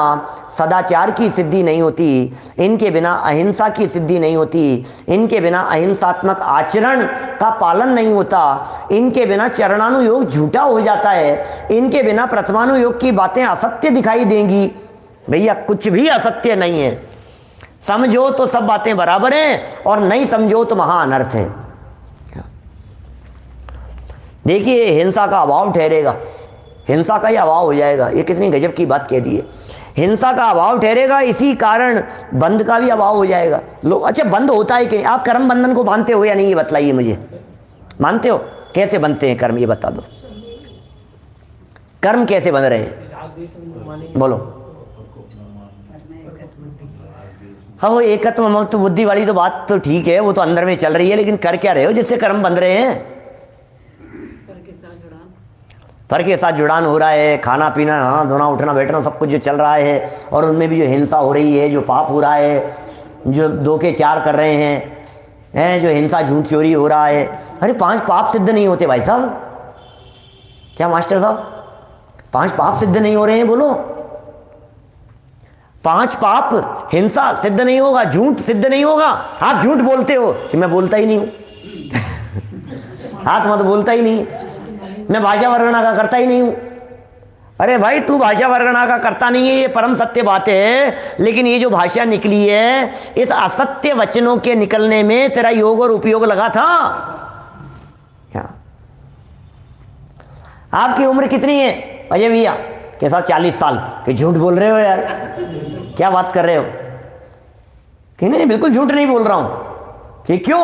सदाचार की सिद्धि नहीं होती, इनके बिना अहिंसा की सिद्धि नहीं होती, इनके बिना अहिंसात्मक आचरण का पालन नहीं होता, इनके बिना चरणानुयोग झूठा हो जाता है, इनके बिना प्रथमानुयोग की बातें असत्य दिखाई देंगी। भैया कुछ भी असत्य नहीं है। समझो तो सब बातें बराबर हैं और नहीं समझो तो महा अनर्थ है। देखिए हिंसा का अभाव ठहरेगा, हिंसा का ही अभाव हो जाएगा। ये कितनी गजब की बात कह दी है। हिंसा का अभाव ठहरेगा, इसी कारण बंध का भी अभाव हो जाएगा। लोग अच्छा बंध होता है कि आप कर्म बंधन को मानते हो या नहीं, ये बतलाइए मुझे। मानते हो? कैसे बनते हैं कर्म, ये बता दो। कर्म कैसे बन रहे हैं बोलो? हाँ वो एकत्व ममत्व बुद्धि वाली तो बात तो ठीक है, वो तो अंदर में चल रही है, लेकिन कर क्या रहे हो जिससे कर्म बन रहे हैं? पर के साथ जुड़ान हो रहा है, खाना पीना नहाना धोना उठना बैठना सब कुछ जो चल रहा है, और उनमें भी जो हिंसा हो रही है, जो पाप हो रहा है, जो 2 के 4 कर रहे हैं, जो हिंसा झूठ चोरी हो रहा है। अरे 5 पाप सिद्ध नहीं होते भाई साहब, क्या मास्टर साहब 5 पाप सिद्ध नहीं हो रहे हैं? बोलो 5 पाप, हिंसा सिद्ध नहीं होगा, झूठ सिद्ध नहीं होगा। आप झूठ बोलते हो कि मैं बोलता ही नहीं हूं हाथ मत बोलता ही नहीं है, मैं भाषा वर्णना का करता ही नहीं हूं। अरे भाई तू भाषा वर्णना का करता नहीं है, ये परम सत्य बात है, लेकिन ये जो भाषा निकली है, इस असत्य वचनों के निकलने में तेरा योग और उपयोग लगा था क्या? आपकी उम्र कितनी है अजय भैया के साथ? 40 साल के झूठ बोल रहे हो यार, क्या बात कर रहे हो? कि नहीं बिल्कुल झूठ नहीं बोल रहा हूं। कि क्यों?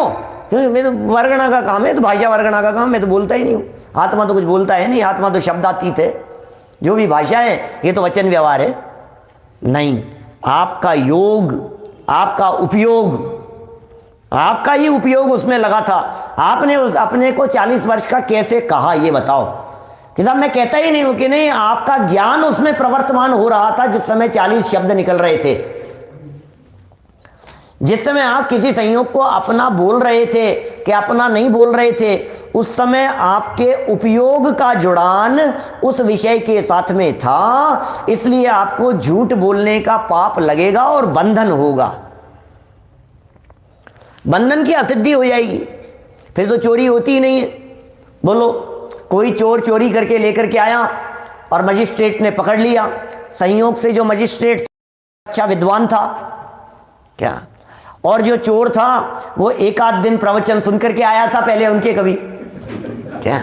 क्योंकि मैं तो वर्गणा का काम है, तो भाषा वर्गणा का काम, मैं तो बोलता ही नहीं हूं। आत्मा तो कुछ बोलता है नहीं, आत्मा तो शब्दातीत है। जो भी भाषा है ये तो वचन व्यवहार है। नहीं, आपका योग, आपका उपयोग, आपका ही उपयोग उसमें लगा था। आपने उस अपने को 40 वर्ष का कैसे कहा ये बताओ? कि साहब मैं कहता ही नहीं हूं कि नहीं, आपका ज्ञान उसमें प्रवर्तमान हो रहा था जिस समय 40 शब्द निकल रहे थे। जिस समय आप किसी संयोग को अपना बोल रहे थे कि अपना नहीं बोल रहे थे, उस समय आपके उपयोग का जुड़ान उस विषय के साथ में था, इसलिए आपको झूठ बोलने का पाप लगेगा और बंधन होगा। बंधन की असिद्धि हो जाएगी, फिर तो चोरी होती ही नहीं है। बोलो कोई चोर चोरी करके लेकर के आया और मजिस्ट्रेट ने पकड़ लिया। संयोग से जो मजिस्ट्रेट अच्छा विद्वान था क्या, और जो चोर था वो एक आध दिन प्रवचन सुन करके आया था पहले उनके कभी क्या।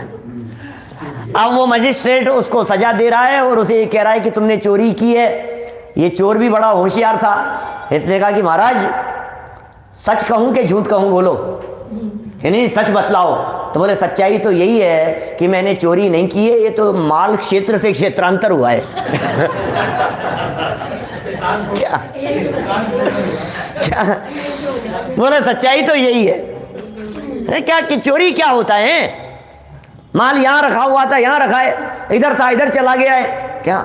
अब वो मजिस्ट्रेट उसको सजा दे रहा है और उसे ये कह रहा है कि तुमने चोरी की है। ये चोर भी बड़ा होशियार था, इसने कहा कि महाराज सच कहूं कि झूठ कहूं, बोलो नहीं सच बतलाओ। तो बोले सच्चाई तो यही है कि मैंने चोरी नहीं की है, ये तो माल क्षेत्र से क्षेत्रांतर हुआ है क्या क्या बोले सच्चाई तो यही है क्या कि चोरी क्या होता है? माल यहां रखा हुआ था, यहां रखा है, इधर था इधर चला गया है क्या।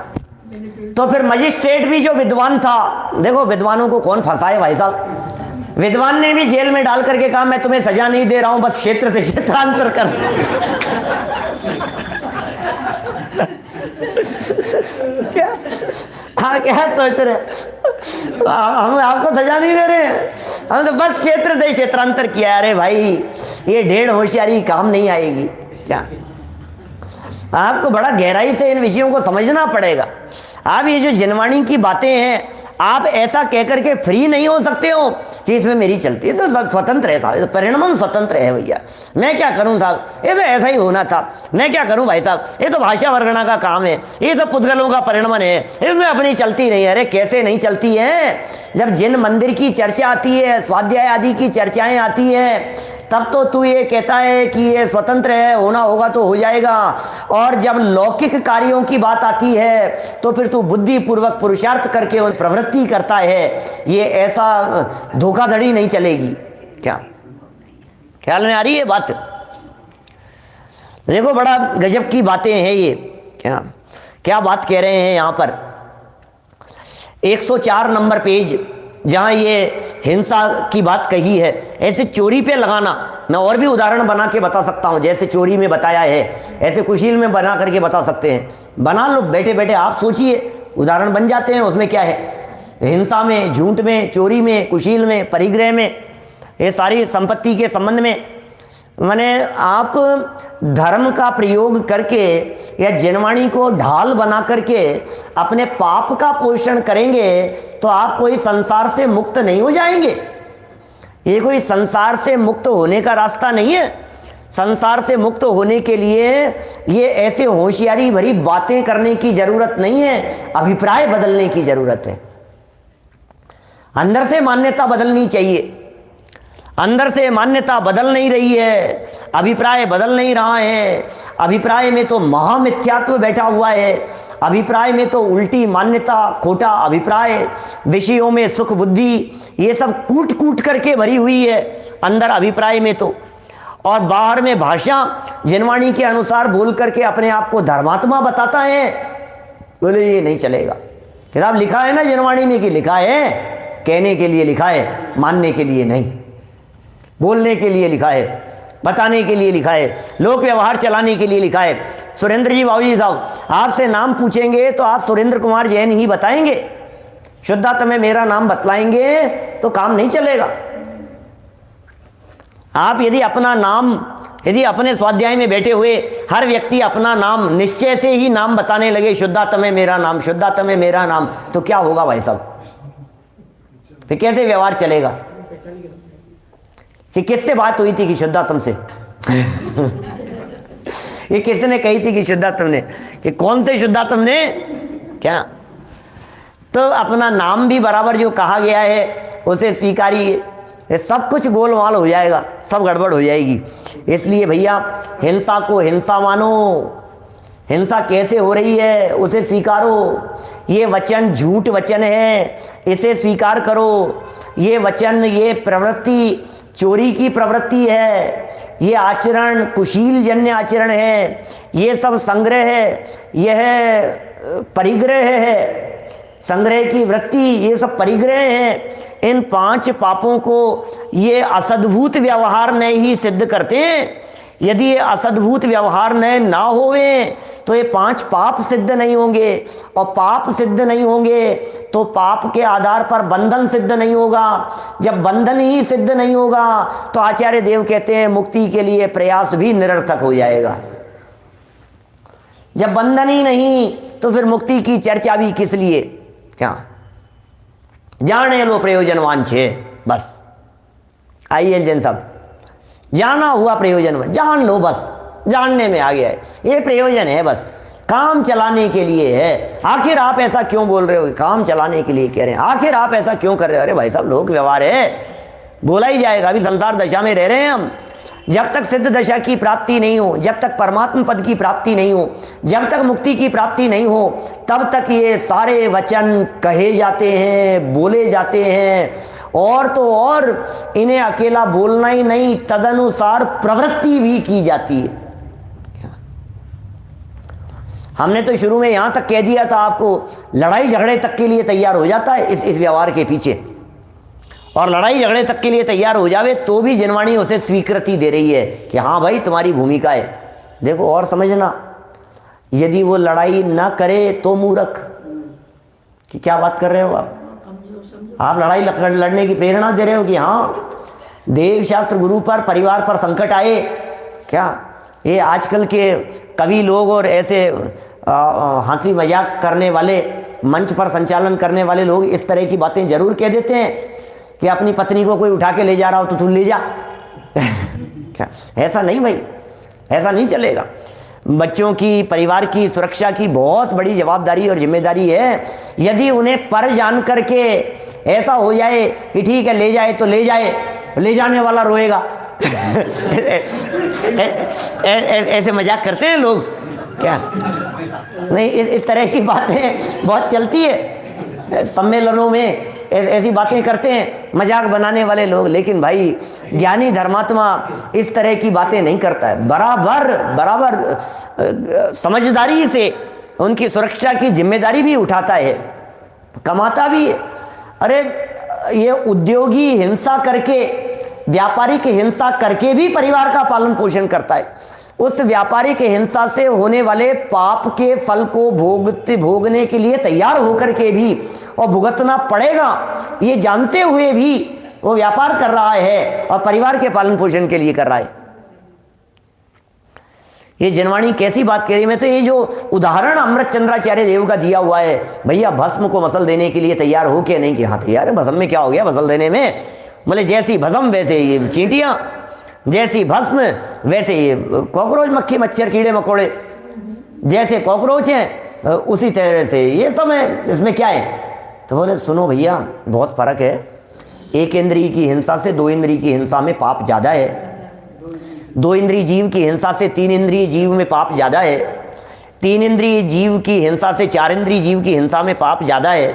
तो फिर मजिस्ट्रेट भी जो विद्वान था, देखो विद्वानों को कौन फंसाए भाई साहब, विद्वान ने भी जेल में डाल करके कहा मैं तुम्हें सजा नहीं दे रहा हूं, बस क्षेत्र से क्षेत्रांतर कर क्या? हाँ क्या सोच रहे, हम आपको सजा नहीं दे रहे हैं, हम तो बस क्षेत्र से क्षेत्रांतर किया। अरे भाई ये ढेर होशियारी काम नहीं आएगी क्या। आपको बड़ा गहराई से इन विषयों को समझना पड़ेगा। आप ये जो जनवाणी की बातें हैं, आप ऐसा कहकर के फ्री नहीं हो सकते हो कि इसमें मेरी चलती है, तो स्वतंत्र है साहब, परिणाम स्वतंत्र है भैया। मैं क्या करूं साहब, ये तो ऐसा ही होना था, मैं क्या करूं भाई साहब, ये तो भाषा वर्णना का काम है, ये सब पुद्गलों का परिणमन है, इसमें अपनी चलती नहीं है। अरे कैसे नहीं चलती है? जब जिन मंदिर की चर्चा आती है, स्वाध्याय आदि की चर्चाएं आती है, तब तो तू ये कहता है कि ये स्वतंत्र है, होना होगा तो हो जाएगा। और जब लौकिक कार्यों की बात आती है तो फिर तू बुद्धि पूर्वक पुरुषार्थ करके और प्रवृत्ति करता है। ये ऐसा धोखाधड़ी नहीं चलेगी क्या? ख्याल में आ रही है बात? देखो बड़ा गजब की बातें हैं ये क्या क्या बात कह रहे हैं यहाँ पर। 104 नंबर पेज जहां ये हिंसा की बात कही है, ऐसे चोरी पे लगाना, मैं और भी उदाहरण बना के बता सकता हूं, जैसे चोरी में बताया है ऐसे कुशील में बना करके बता सकते हैं। बना लो बैठे बैठे, आप सोचिए, उदाहरण बन जाते हैं, उसमें क्या है। हिंसा में, झूठ में, चोरी में, कुशील में, परिग्रह में, ये सारी संपत्ति के संबंध में, माने आप धर्म का प्रयोग करके या जनवाणी को ढाल बना करके अपने पाप का पोषण करेंगे तो आप कोई संसार से मुक्त नहीं हो जाएंगे। ये कोई संसार से मुक्त होने का रास्ता नहीं है। संसार से मुक्त होने के लिए ये ऐसे होशियारी भरी बातें करने की जरूरत नहीं है, अभिप्राय बदलने की जरूरत है। अंदर से मान्यता बदलनी चाहिए। अंदर से मान्यता बदल नहीं रही है, अभिप्राय बदल नहीं रहा है। अभिप्राय में तो महामिथ्यात्व बैठा हुआ है, अभिप्राय में तो उल्टी मान्यता, खोटा अभिप्राय, विषयों में सुख बुद्धि, ये सब कूट कूट करके भरी हुई है अंदर अभिप्राय में तो। और बाहर में भाषा जनवाणी के अनुसार बोल करके अपने आप को धर्मात्मा बताता है। बोले ये नहीं चलेगा। किताब लिखा है ना जनवाणी में कि लिखा है कहने के लिए लिखा है, मानने के लिए नहीं। बोलने के लिए लिखा है, बताने के लिए लिखा है, लोक व्यवहार चलाने के लिए लिखा है। सुरेंद्र जी बाबूजी साहब, आपसे नाम पूछेंगे तो आप सुरेंद्र कुमार जैन ही बताएंगे, शुद्धात्मा में मेरा नाम बतलाएंगे तो काम नहीं चलेगा। आप यदि अपना नाम, यदि अपने स्वाध्याय में बैठे हुए हर व्यक्ति अपना नाम निश्चय से ही नाम बताने लगे, शुद्धात्मा में मेरा नाम, शुद्धात्मा में मेरा नाम, तो क्या होगा भाई साहब? फिर कैसे व्यवहार चलेगा? कि किससे बात हुई थी कि शुद्धात्मा से ये किसने कही थी कि शुद्धात्मा ने, कि कौन से शुद्धात्मा ने क्या? तो अपना नाम भी बराबर जो कहा गया है उसे स्वीकारिए, ये सब कुछ गोलमाल हो जाएगा, सब गड़बड़ हो जाएगी। इसलिए भैया हिंसा को हिंसा मानो, हिंसा कैसे हो रही है उसे स्वीकारो। ये वचन झूठ वचन है, इसे स्वीकार करो। ये वचन, ये प्रवृत्ति चोरी की प्रवृत्ति है, ये आचरण कुशील जन्य आचरण है, ये सब संग्रह है, यह परिग्रह है, संग्रह की वृत्ति, ये सब परिग्रह है। इन 5 पापों को ये असद्भुत व्यवहार ने ही सिद्ध करते हैं। यदि ये असद्भुत व्यवहार न ना होवे तो ये 5 पाप सिद्ध नहीं होंगे, और पाप सिद्ध नहीं होंगे तो पाप के आधार पर बंधन सिद्ध नहीं होगा। जब बंधन ही सिद्ध नहीं होगा तो आचार्य देव कहते हैं मुक्ति के लिए प्रयास भी निरर्थक हो जाएगा। जब बंधन ही नहीं तो फिर मुक्ति की चर्चा भी किस लिए? क्या जाने लो प्रयोजनवान छे, बस आइए जैन साहब, जाना हुआ प्रयोजन, जान लो, बस जानने में आ गया है, ये प्रयोजन है, बस काम चलाने के लिए है। आखिर आप ऐसा क्यों बोल रहे हो? काम चलाने के लिए कह रहे हैं। आखिर आप ऐसा क्यों कर रहे हो? अरे भाई साहब, लोक व्यवहार है, बोला ही जाएगा। अभी संसार दशा में रह रहे हैं हम। जब तक सिद्ध दशा की प्राप्ति नहीं हो, जब तक परमात्मा पद की प्राप्ति नहीं हो, जब तक मुक्ति की प्राप्ति नहीं हो, तब तक ये सारे वचन कहे जाते हैं, बोले जाते हैं, और तो और इन्हें अकेला बोलना ही नहीं, तदनुसार प्रवृत्ति भी की जाती है। हमने तो शुरू में यहां तक कह दिया था आपको, लड़ाई झगड़े तक के लिए तैयार हो जाता है इस व्यवहार के पीछे, और लड़ाई झगड़े तक के लिए तैयार हो जावे तो भी जनवाणी उसे स्वीकृति दे रही है कि हाँ भाई तुम्हारी भूमिका है। देखो और समझना, यदि वो लड़ाई ना करे तो मूर्ख, कि क्या बात कर रहे हो आप लड़ाई लड़ने की प्रेरणा दे रहे हो कि हाँ देव शास्त्र गुरु पर परिवार पर संकट आए क्या? ये आजकल के कवि लोग और ऐसे हंसी मजाक करने वाले, मंच पर संचालन करने वाले लोग इस तरह की बातें जरूर कह देते हैं कि अपनी पत्नी को कोई उठा के ले जा रहा हो तो तू ले जा क्या? ऐसा नहीं भाई, ऐसा नहीं चलेगा। बच्चों की, परिवार की सुरक्षा की बहुत बड़ी जवाबदारी और जिम्मेदारी है। यदि उन्हें पर जान करके ऐसा हो जाए कि ठीक है ले जाए तो ले जाए, ले जाने वाला रोएगा ऐसे मजाक करते हैं लोग क्या? नहीं, इस तरह की बातें बहुत चलती है सम्मेलनों में, ऐसी बातें करते हैं मजाक बनाने वाले लोग। लेकिन भाई ज्ञानी धर्मात्मा इस तरह की बातें नहीं करता है, बराबर समझदारी से उनकी सुरक्षा की जिम्मेदारी भी उठाता है, कमाता भी है। अरे ये उद्योगी हिंसा करके, व्यापारिक हिंसा करके भी परिवार का पालन पोषण करता है। उस व्यापारिक हिंसा से होने वाले पाप के फल को भोगने के लिए तैयार होकर के भी, और भुगतना पड़ेगा ये जानते हुए भी वो व्यापार कर रहा है और परिवार के पालन पोषण के लिए कर रहा है। ये जनवाणी कैसी बात कह रही है। मैं तो ये जो उदाहरण अमृत चंद्राचार्य देव का दिया हुआ है, भैया भस्म को मसल देने के लिए तैयार हो के नहीं कि हाँ तैयार है, भस्म में क्या हो गया मसल देने में? बोले जैसी भस्म वैसे ये चींटियां, जैसी भस्म वैसे ये कॉकरोच, मक्खी मच्छर कीड़े मकोड़े, जैसे कॉकरोच हैं उसी तरह से ये सब है, इसमें क्या है? तो बोले सुनो भैया बहुत फर्क है, एक इंद्रिय की हिंसा से 2 इंद्रिय की हिंसा में पाप ज़्यादा है, 2 इंद्रिय जीव की हिंसा से 3 इंद्रिय जीव में पाप ज़्यादा है, 3 इंद्रिय जीव की हिंसा से 4 इंद्रिय जीव की हिंसा में पाप ज़्यादा है।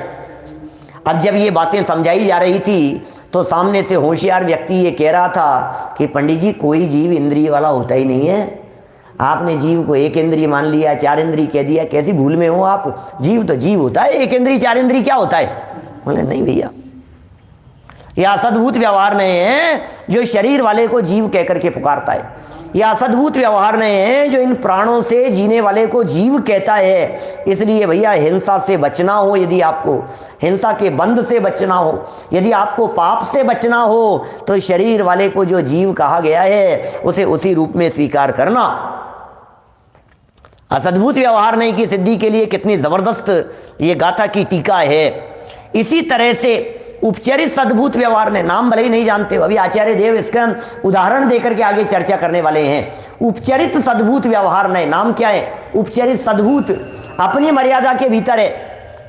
अब जब ये बातें समझाई जा रही थी तो सामने से होशियार व्यक्ति ये कह रहा था कि पंडित जी कोई जीव इंद्रिय वाला होता ही नहीं है, आपने जीव को 1 इंद्रिय मान लिया, 4 इंद्रिय कह दिया, कैसी भूल में हो आप? जीव तो जीव होता है, 1 इंद्रिय 4 इंद्रिय क्या होता है? बोले नहीं भैया यह असद्भुत व्यवहार नहीं है जो शरीर वाले को जीव कहकर के पुकारता है। यह असद्भुत व्यवहार नहीं है जो इन प्राणों से जीने वाले को जीव कहता है। इसलिए भैया हिंसा से बचना हो, यदि आपको हिंसा के बंध से बचना हो, यदि आपको पाप से बचना हो, तो शरीर वाले को जो जीव कहा गया है उसे उसी रूप में स्वीकार करना। असद्भुत व्यवहार नहीं की सिद्धि के लिए कितनी जबरदस्त ये गाथा की टीका है। इसी तरह से उपचरित सद्भुत व्यवहार ने, नाम भले ही नहीं जानते हो, अभी आचार्य देव इसका उदाहरण देकर के आगे चर्चा करने वाले हैं। उपचरित सद्भुत व्यवहार ने, नाम क्या है? उपचरित सद्भुत, अपनी मर्यादा के भीतर है,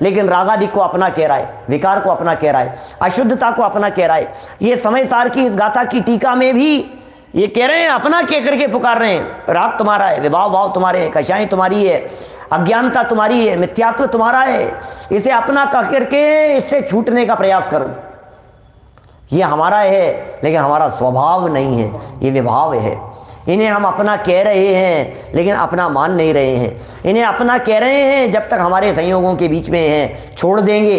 लेकिन रागादिक को अपना कह रहा है, विकार को अपना कह रहा है, अशुद्धता को अपना कह रहा है। ये समय सार की इस गाथा की टीका में भी ये कह रहे हैं, अपना कह करके पुकार रहे हैं। राग तुम्हारा है, विभाव भाव तुम्हारे हैं, कषाएं तुम्हारी है, अज्ञानता तुम्हारी है, मिथ्यात्व तुम्हारा है, इसे अपना कह करके इससे छूटने का प्रयास करो। ये हमारा है लेकिन हमारा स्वभाव नहीं है, ये विभाव है। इन्हें हम अपना कह रहे हैं लेकिन अपना मान नहीं रहे हैं। इन्हें अपना कह रहे हैं जब तक हमारे संयोगों के बीच में हैं, छोड़ देंगे।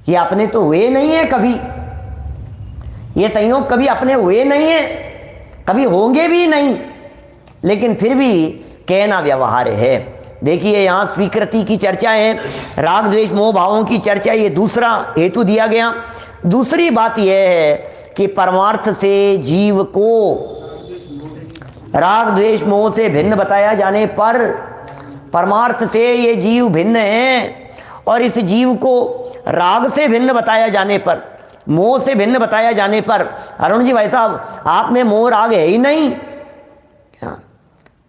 ये अपने तो हुए नहीं है कभी, ये संयोग कभी अपने हुए नहीं है, कभी होंगे भी नहीं, लेकिन फिर भी कहना व्यवहार है। देखिए यहाँ स्वीकृति की चर्चा है, राग द्वेष मोह भावों की चर्चा, ये दूसरा हेतु दिया गया। दूसरी बात यह है कि परमार्थ से जीव को राग द्वेष मोह से भिन्न बताया जाने पर, परमार्थ से ये जीव भिन्न है और इस जीव को राग से भिन्न बताया जाने पर, मोह से भिन्न बताया जाने पर, अरुण जी भाई साहब आप में मोह राग है ही नहीं,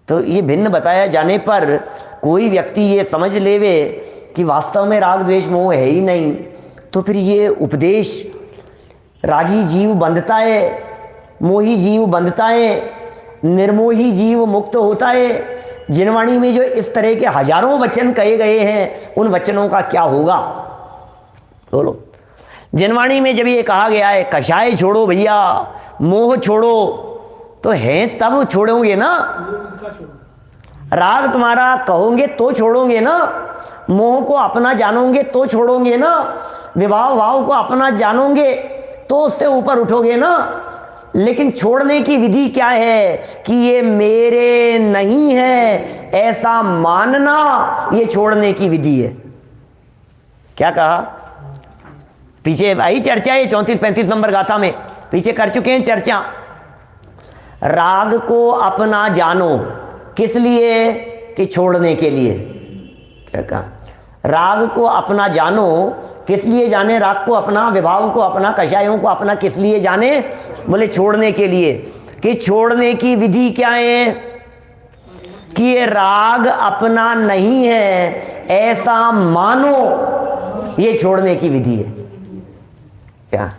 तो ये भिन्न बताया जाने पर कोई व्यक्ति ये समझ लेवे कि वास्तव में राग द्वेष मोह है ही नहीं, तो फिर ये उपदेश रागी जीव बंधता है, मोही जीव बंधता है, निर्मोही जीव मुक्त होता है। जिनवाणी में जो इस तरह के हजारों वचन कहे गए हैं, उन वचनों का क्या होगा बोलो। जिनवाणी में जब ये कहा गया है कषाय छोड़ो भैया, मोह छोड़ो, तो हैं तब छोड़ोगे ना। राग तुम्हारा कहोगे तो छोड़ोगे ना, मोह को अपना जानोगे तो छोड़ोगे ना, विभाव भाव को अपना जानोगे तो उससे ऊपर उठोगे ना। लेकिन छोड़ने की विधि क्या है कि ये मेरे नहीं है ऐसा मानना, ये छोड़ने की विधि है। क्या कहा? पीछे आई चर्चा है 34-35 नंबर गाथा में, पीछे कर चुके हैं चर्चा। राग को अपना जानो, किस लिए? कि छोड़ने के लिए। क्या कहा? राग को अपना जानो, किस लिए जाने? राग को अपना, विभाव को अपना, कषायों को अपना, किस लिए जाने? बोले छोड़ने के लिए। कि छोड़ने की विधि क्या है? कि ये राग अपना नहीं है ऐसा मानो, ये छोड़ने की विधि है। क्या?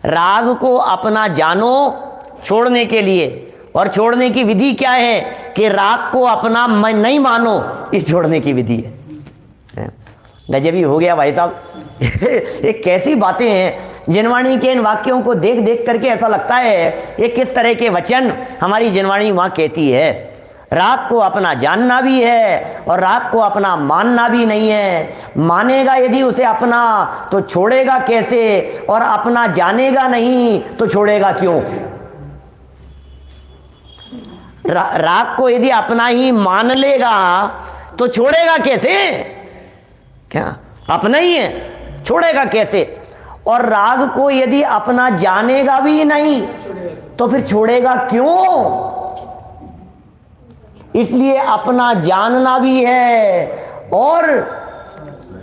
राग को अपना जानो छोड़ने के लिए, और छोड़ने की विधि क्या है? कि राग को अपना नहीं मानो, ये छोड़ने की विधि है। गजबी हो गया भाई साहब। ये कैसी बातें हैं। जिनवाणी के इन वाक्यों को देख देख करके ऐसा लगता है ये किस तरह के वचन हमारी जिनवाणी वहां कहती है। राग को अपना जानना भी है और राग को अपना मानना भी नहीं है। मानेगा यदि उसे अपना तो छोड़ेगा कैसे, और अपना जानेगा नहीं तो छोड़ेगा क्यों? राग को यदि अपना ही मान लेगा तो छोड़ेगा कैसे? क्या अपना ही है, छोड़ेगा कैसे? और राग को यदि अपना जानेगा भी नहीं तो फिर छोड़ेगा क्यों? इसलिए अपना जानना भी है और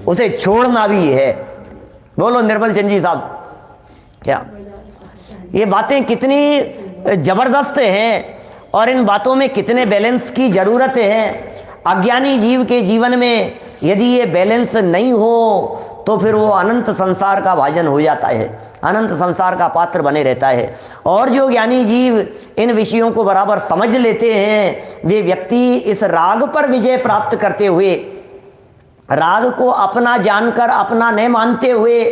उसे छोड़ना भी है। बोलो निर्मल चंद जी साहब, क्या ये बातें कितनी जबरदस्त हैं और इन बातों में कितने बैलेंस की जरूरत है। अज्ञानी जीव के जीवन में यदि ये बैलेंस नहीं हो तो फिर वो अनंत संसार का भाजन हो जाता है, अनंत संसार का पात्र बने रहता है। और जो ज्ञानी जीव इन विषयों को बराबर समझ लेते हैं, वे व्यक्ति इस राग पर विजय प्राप्त करते हुए, राग को अपना जानकर अपना नहीं मानते हुए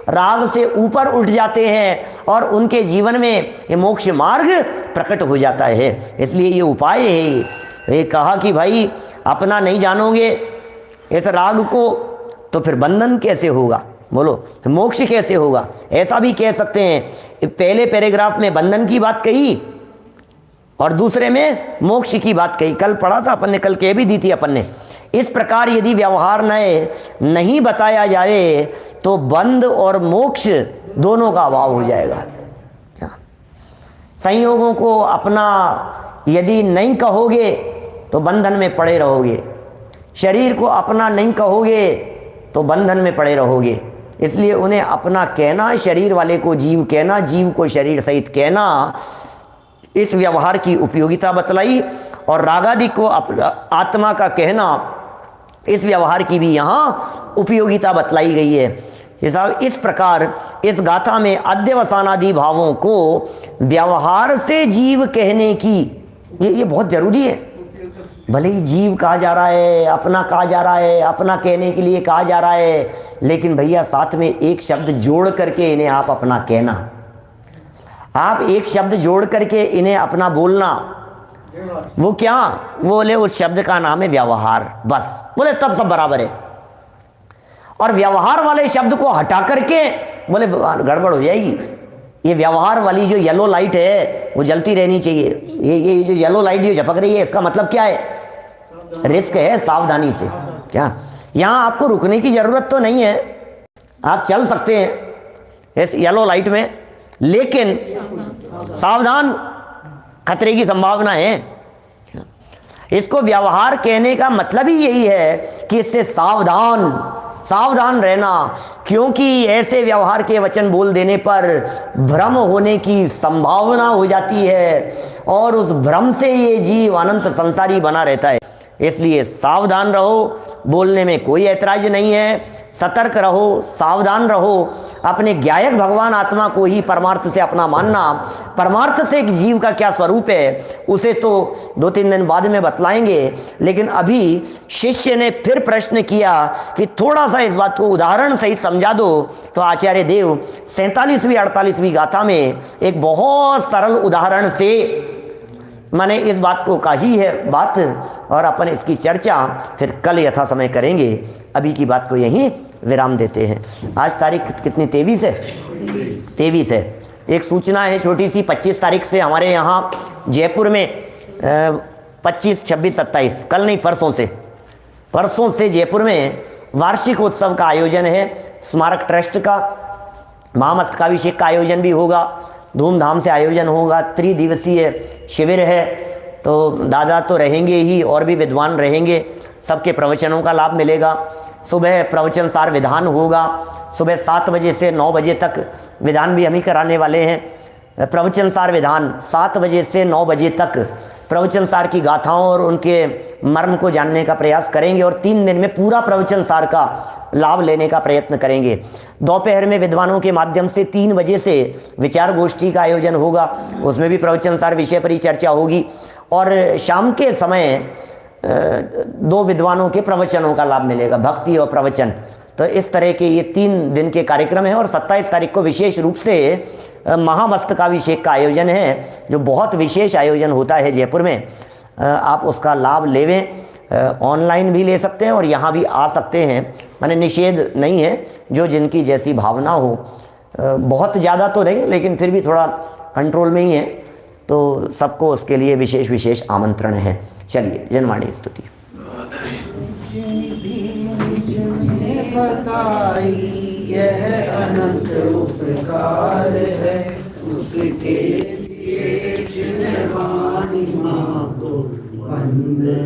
राग से ऊपर उठ जाते हैं और उनके जीवन में ये मोक्ष मार्ग प्रकट हो जाता है। इसलिए ये उपाय है। ये कहा कि भाई अपना नहीं जानोगे इस राग को तो फिर बंधन कैसे होगा? बोलो मोक्ष कैसे होगा? ऐसा भी कह सकते हैं, पहले पैराग्राफ में बंधन की बात कही और दूसरे में मोक्ष की बात कही। कल पढ़ा था अपन ने, कल कह भी दी थी अपन ने। इस प्रकार यदि व्यवहार नहीं बताया जाए तो बंध और मोक्ष दोनों का अभाव हो जाएगा। संयोगों को अपना यदि नहीं कहोगे तो बंधन में पड़े रहोगे, शरीर को अपना नहीं कहोगे तो बंधन में पड़े रहोगे। इसलिए उन्हें अपना कहना, शरीर वाले को जीव कहना, जीव को शरीर सहित कहना, इस व्यवहार की उपयोगिता बतलाई। और रागादि को आत्मा का कहना, इस व्यवहार की भी यहाँ उपयोगिता बतलाई गई है। हिसाब इस प्रकार इस गाथा में अध्यवसानादि भावों को व्यवहार से जीव कहने की ये बहुत जरूरी है। भले ही जीव कहा जा रहा है, अपना कहा जा रहा है, अपना कहने के लिए कहा जा रहा है, लेकिन भैया साथ में एक शब्द जोड़ करके इन्हें आप अपना कहना, आप एक शब्द जोड़ करके इन्हें अपना बोलना, वो क्या? वो बोले उस शब्द का नाम है व्यवहार। बस बोले तब सब बराबर है। और व्यवहार वाले शब्द को हटा करके बोले गड़बड़ हो जाएगी। ये व्यवहार वाली जो येलो लाइट है वो जलती रहनी चाहिए। ये जो येलो लाइट जो झपक रही है, इसका मतलब क्या है? रिस्क है, सावधानी से। क्या यहाँ आपको रुकने की जरूरत तो नहीं है, आप चल सकते हैं इस येलो लाइट में, लेकिन सावधान, खतरे की संभावना है। इसको व्यवहार कहने का मतलब ही यही है कि इससे सावधान रहना, क्योंकि ऐसे व्यवहार के वचन बोल देने पर भ्रम होने की संभावना हो जाती है और उस भ्रम से ये जीव अनंत संसारी बना रहता है। इसलिए सावधान रहो, बोलने में कोई ऐतराज नहीं है। सतर्क रहो, सावधान रहो। अपने ज्ञायक भगवान आत्मा को ही परमार्थ से अपना मानना। परमार्थ से एक जीव का क्या स्वरूप है उसे तो 2-3 दिन बाद में बतलाएंगे, लेकिन अभी शिष्य ने फिर प्रश्न किया कि थोड़ा सा इस बात को उदाहरण सहित समझा दो। तो आचार्य देव 47वीं 48वीं गाथा में एक बहुत सरल उदाहरण से मैंने इस बात को कही है बात, और अपन इसकी चर्चा फिर कल यथा समय करेंगे। अभी की बात को यहीं विराम देते हैं। आज तारीख कितनी? 23 है। 23 है। एक सूचना है छोटी सी, 25 तारीख से हमारे यहाँ जयपुर में 25, 26, 27 कल नहीं परसों से जयपुर में वार्षिक उत्सव का आयोजन है। स्मारक ट्रस्ट का महामस्तकाभिषेक का आयोजन भी होगा, धूमधाम से आयोजन होगा। त्रिदिवसीय शिविर है, तो दादा तो रहेंगे ही और भी विद्वान रहेंगे, सबके प्रवचनों का लाभ मिलेगा। सुबह प्रवचन सार विधान होगा, सुबह 7 बजे से 9 बजे तक विधान भी हम ही कराने वाले हैं। प्रवचन सार विधान 7 बजे से 9 बजे तक प्रवचन सार की गाथाओं और उनके मर्म को जानने का प्रयास करेंगे और 3 दिन में पूरा प्रवचन सार का लाभ लेने का प्रयत्न करेंगे। दोपहर में विद्वानों के माध्यम से 3 बजे से विचार गोष्ठी का आयोजन होगा, उसमें भी प्रवचन सार विषय पर ही चर्चा होगी। और शाम के समय 2 विद्वानों के प्रवचनों का लाभ मिलेगा, भक्ति और प्रवचन। तो इस तरह के ये 3 दिन के कार्यक्रम हैं। और 27 तारीख को विशेष रूप से महामस्तकाभिषेक का आयोजन है, जो बहुत विशेष आयोजन होता है जयपुर में। आप उसका लाभ लेवें, ऑनलाइन भी ले सकते हैं और यहाँ भी आ सकते हैं, माने निषेध नहीं है, जो जिनकी जैसी भावना हो। बहुत ज़्यादा तो नहीं, लेकिन फिर भी थोड़ा कंट्रोल में ही है, तो सबको उसके लिए विशेष आमंत्रण है। चलिए जनवाणी स्तुति। यह अनंत उपकार है, उसके लिए जिन्हें वाणी माँ को वंदना।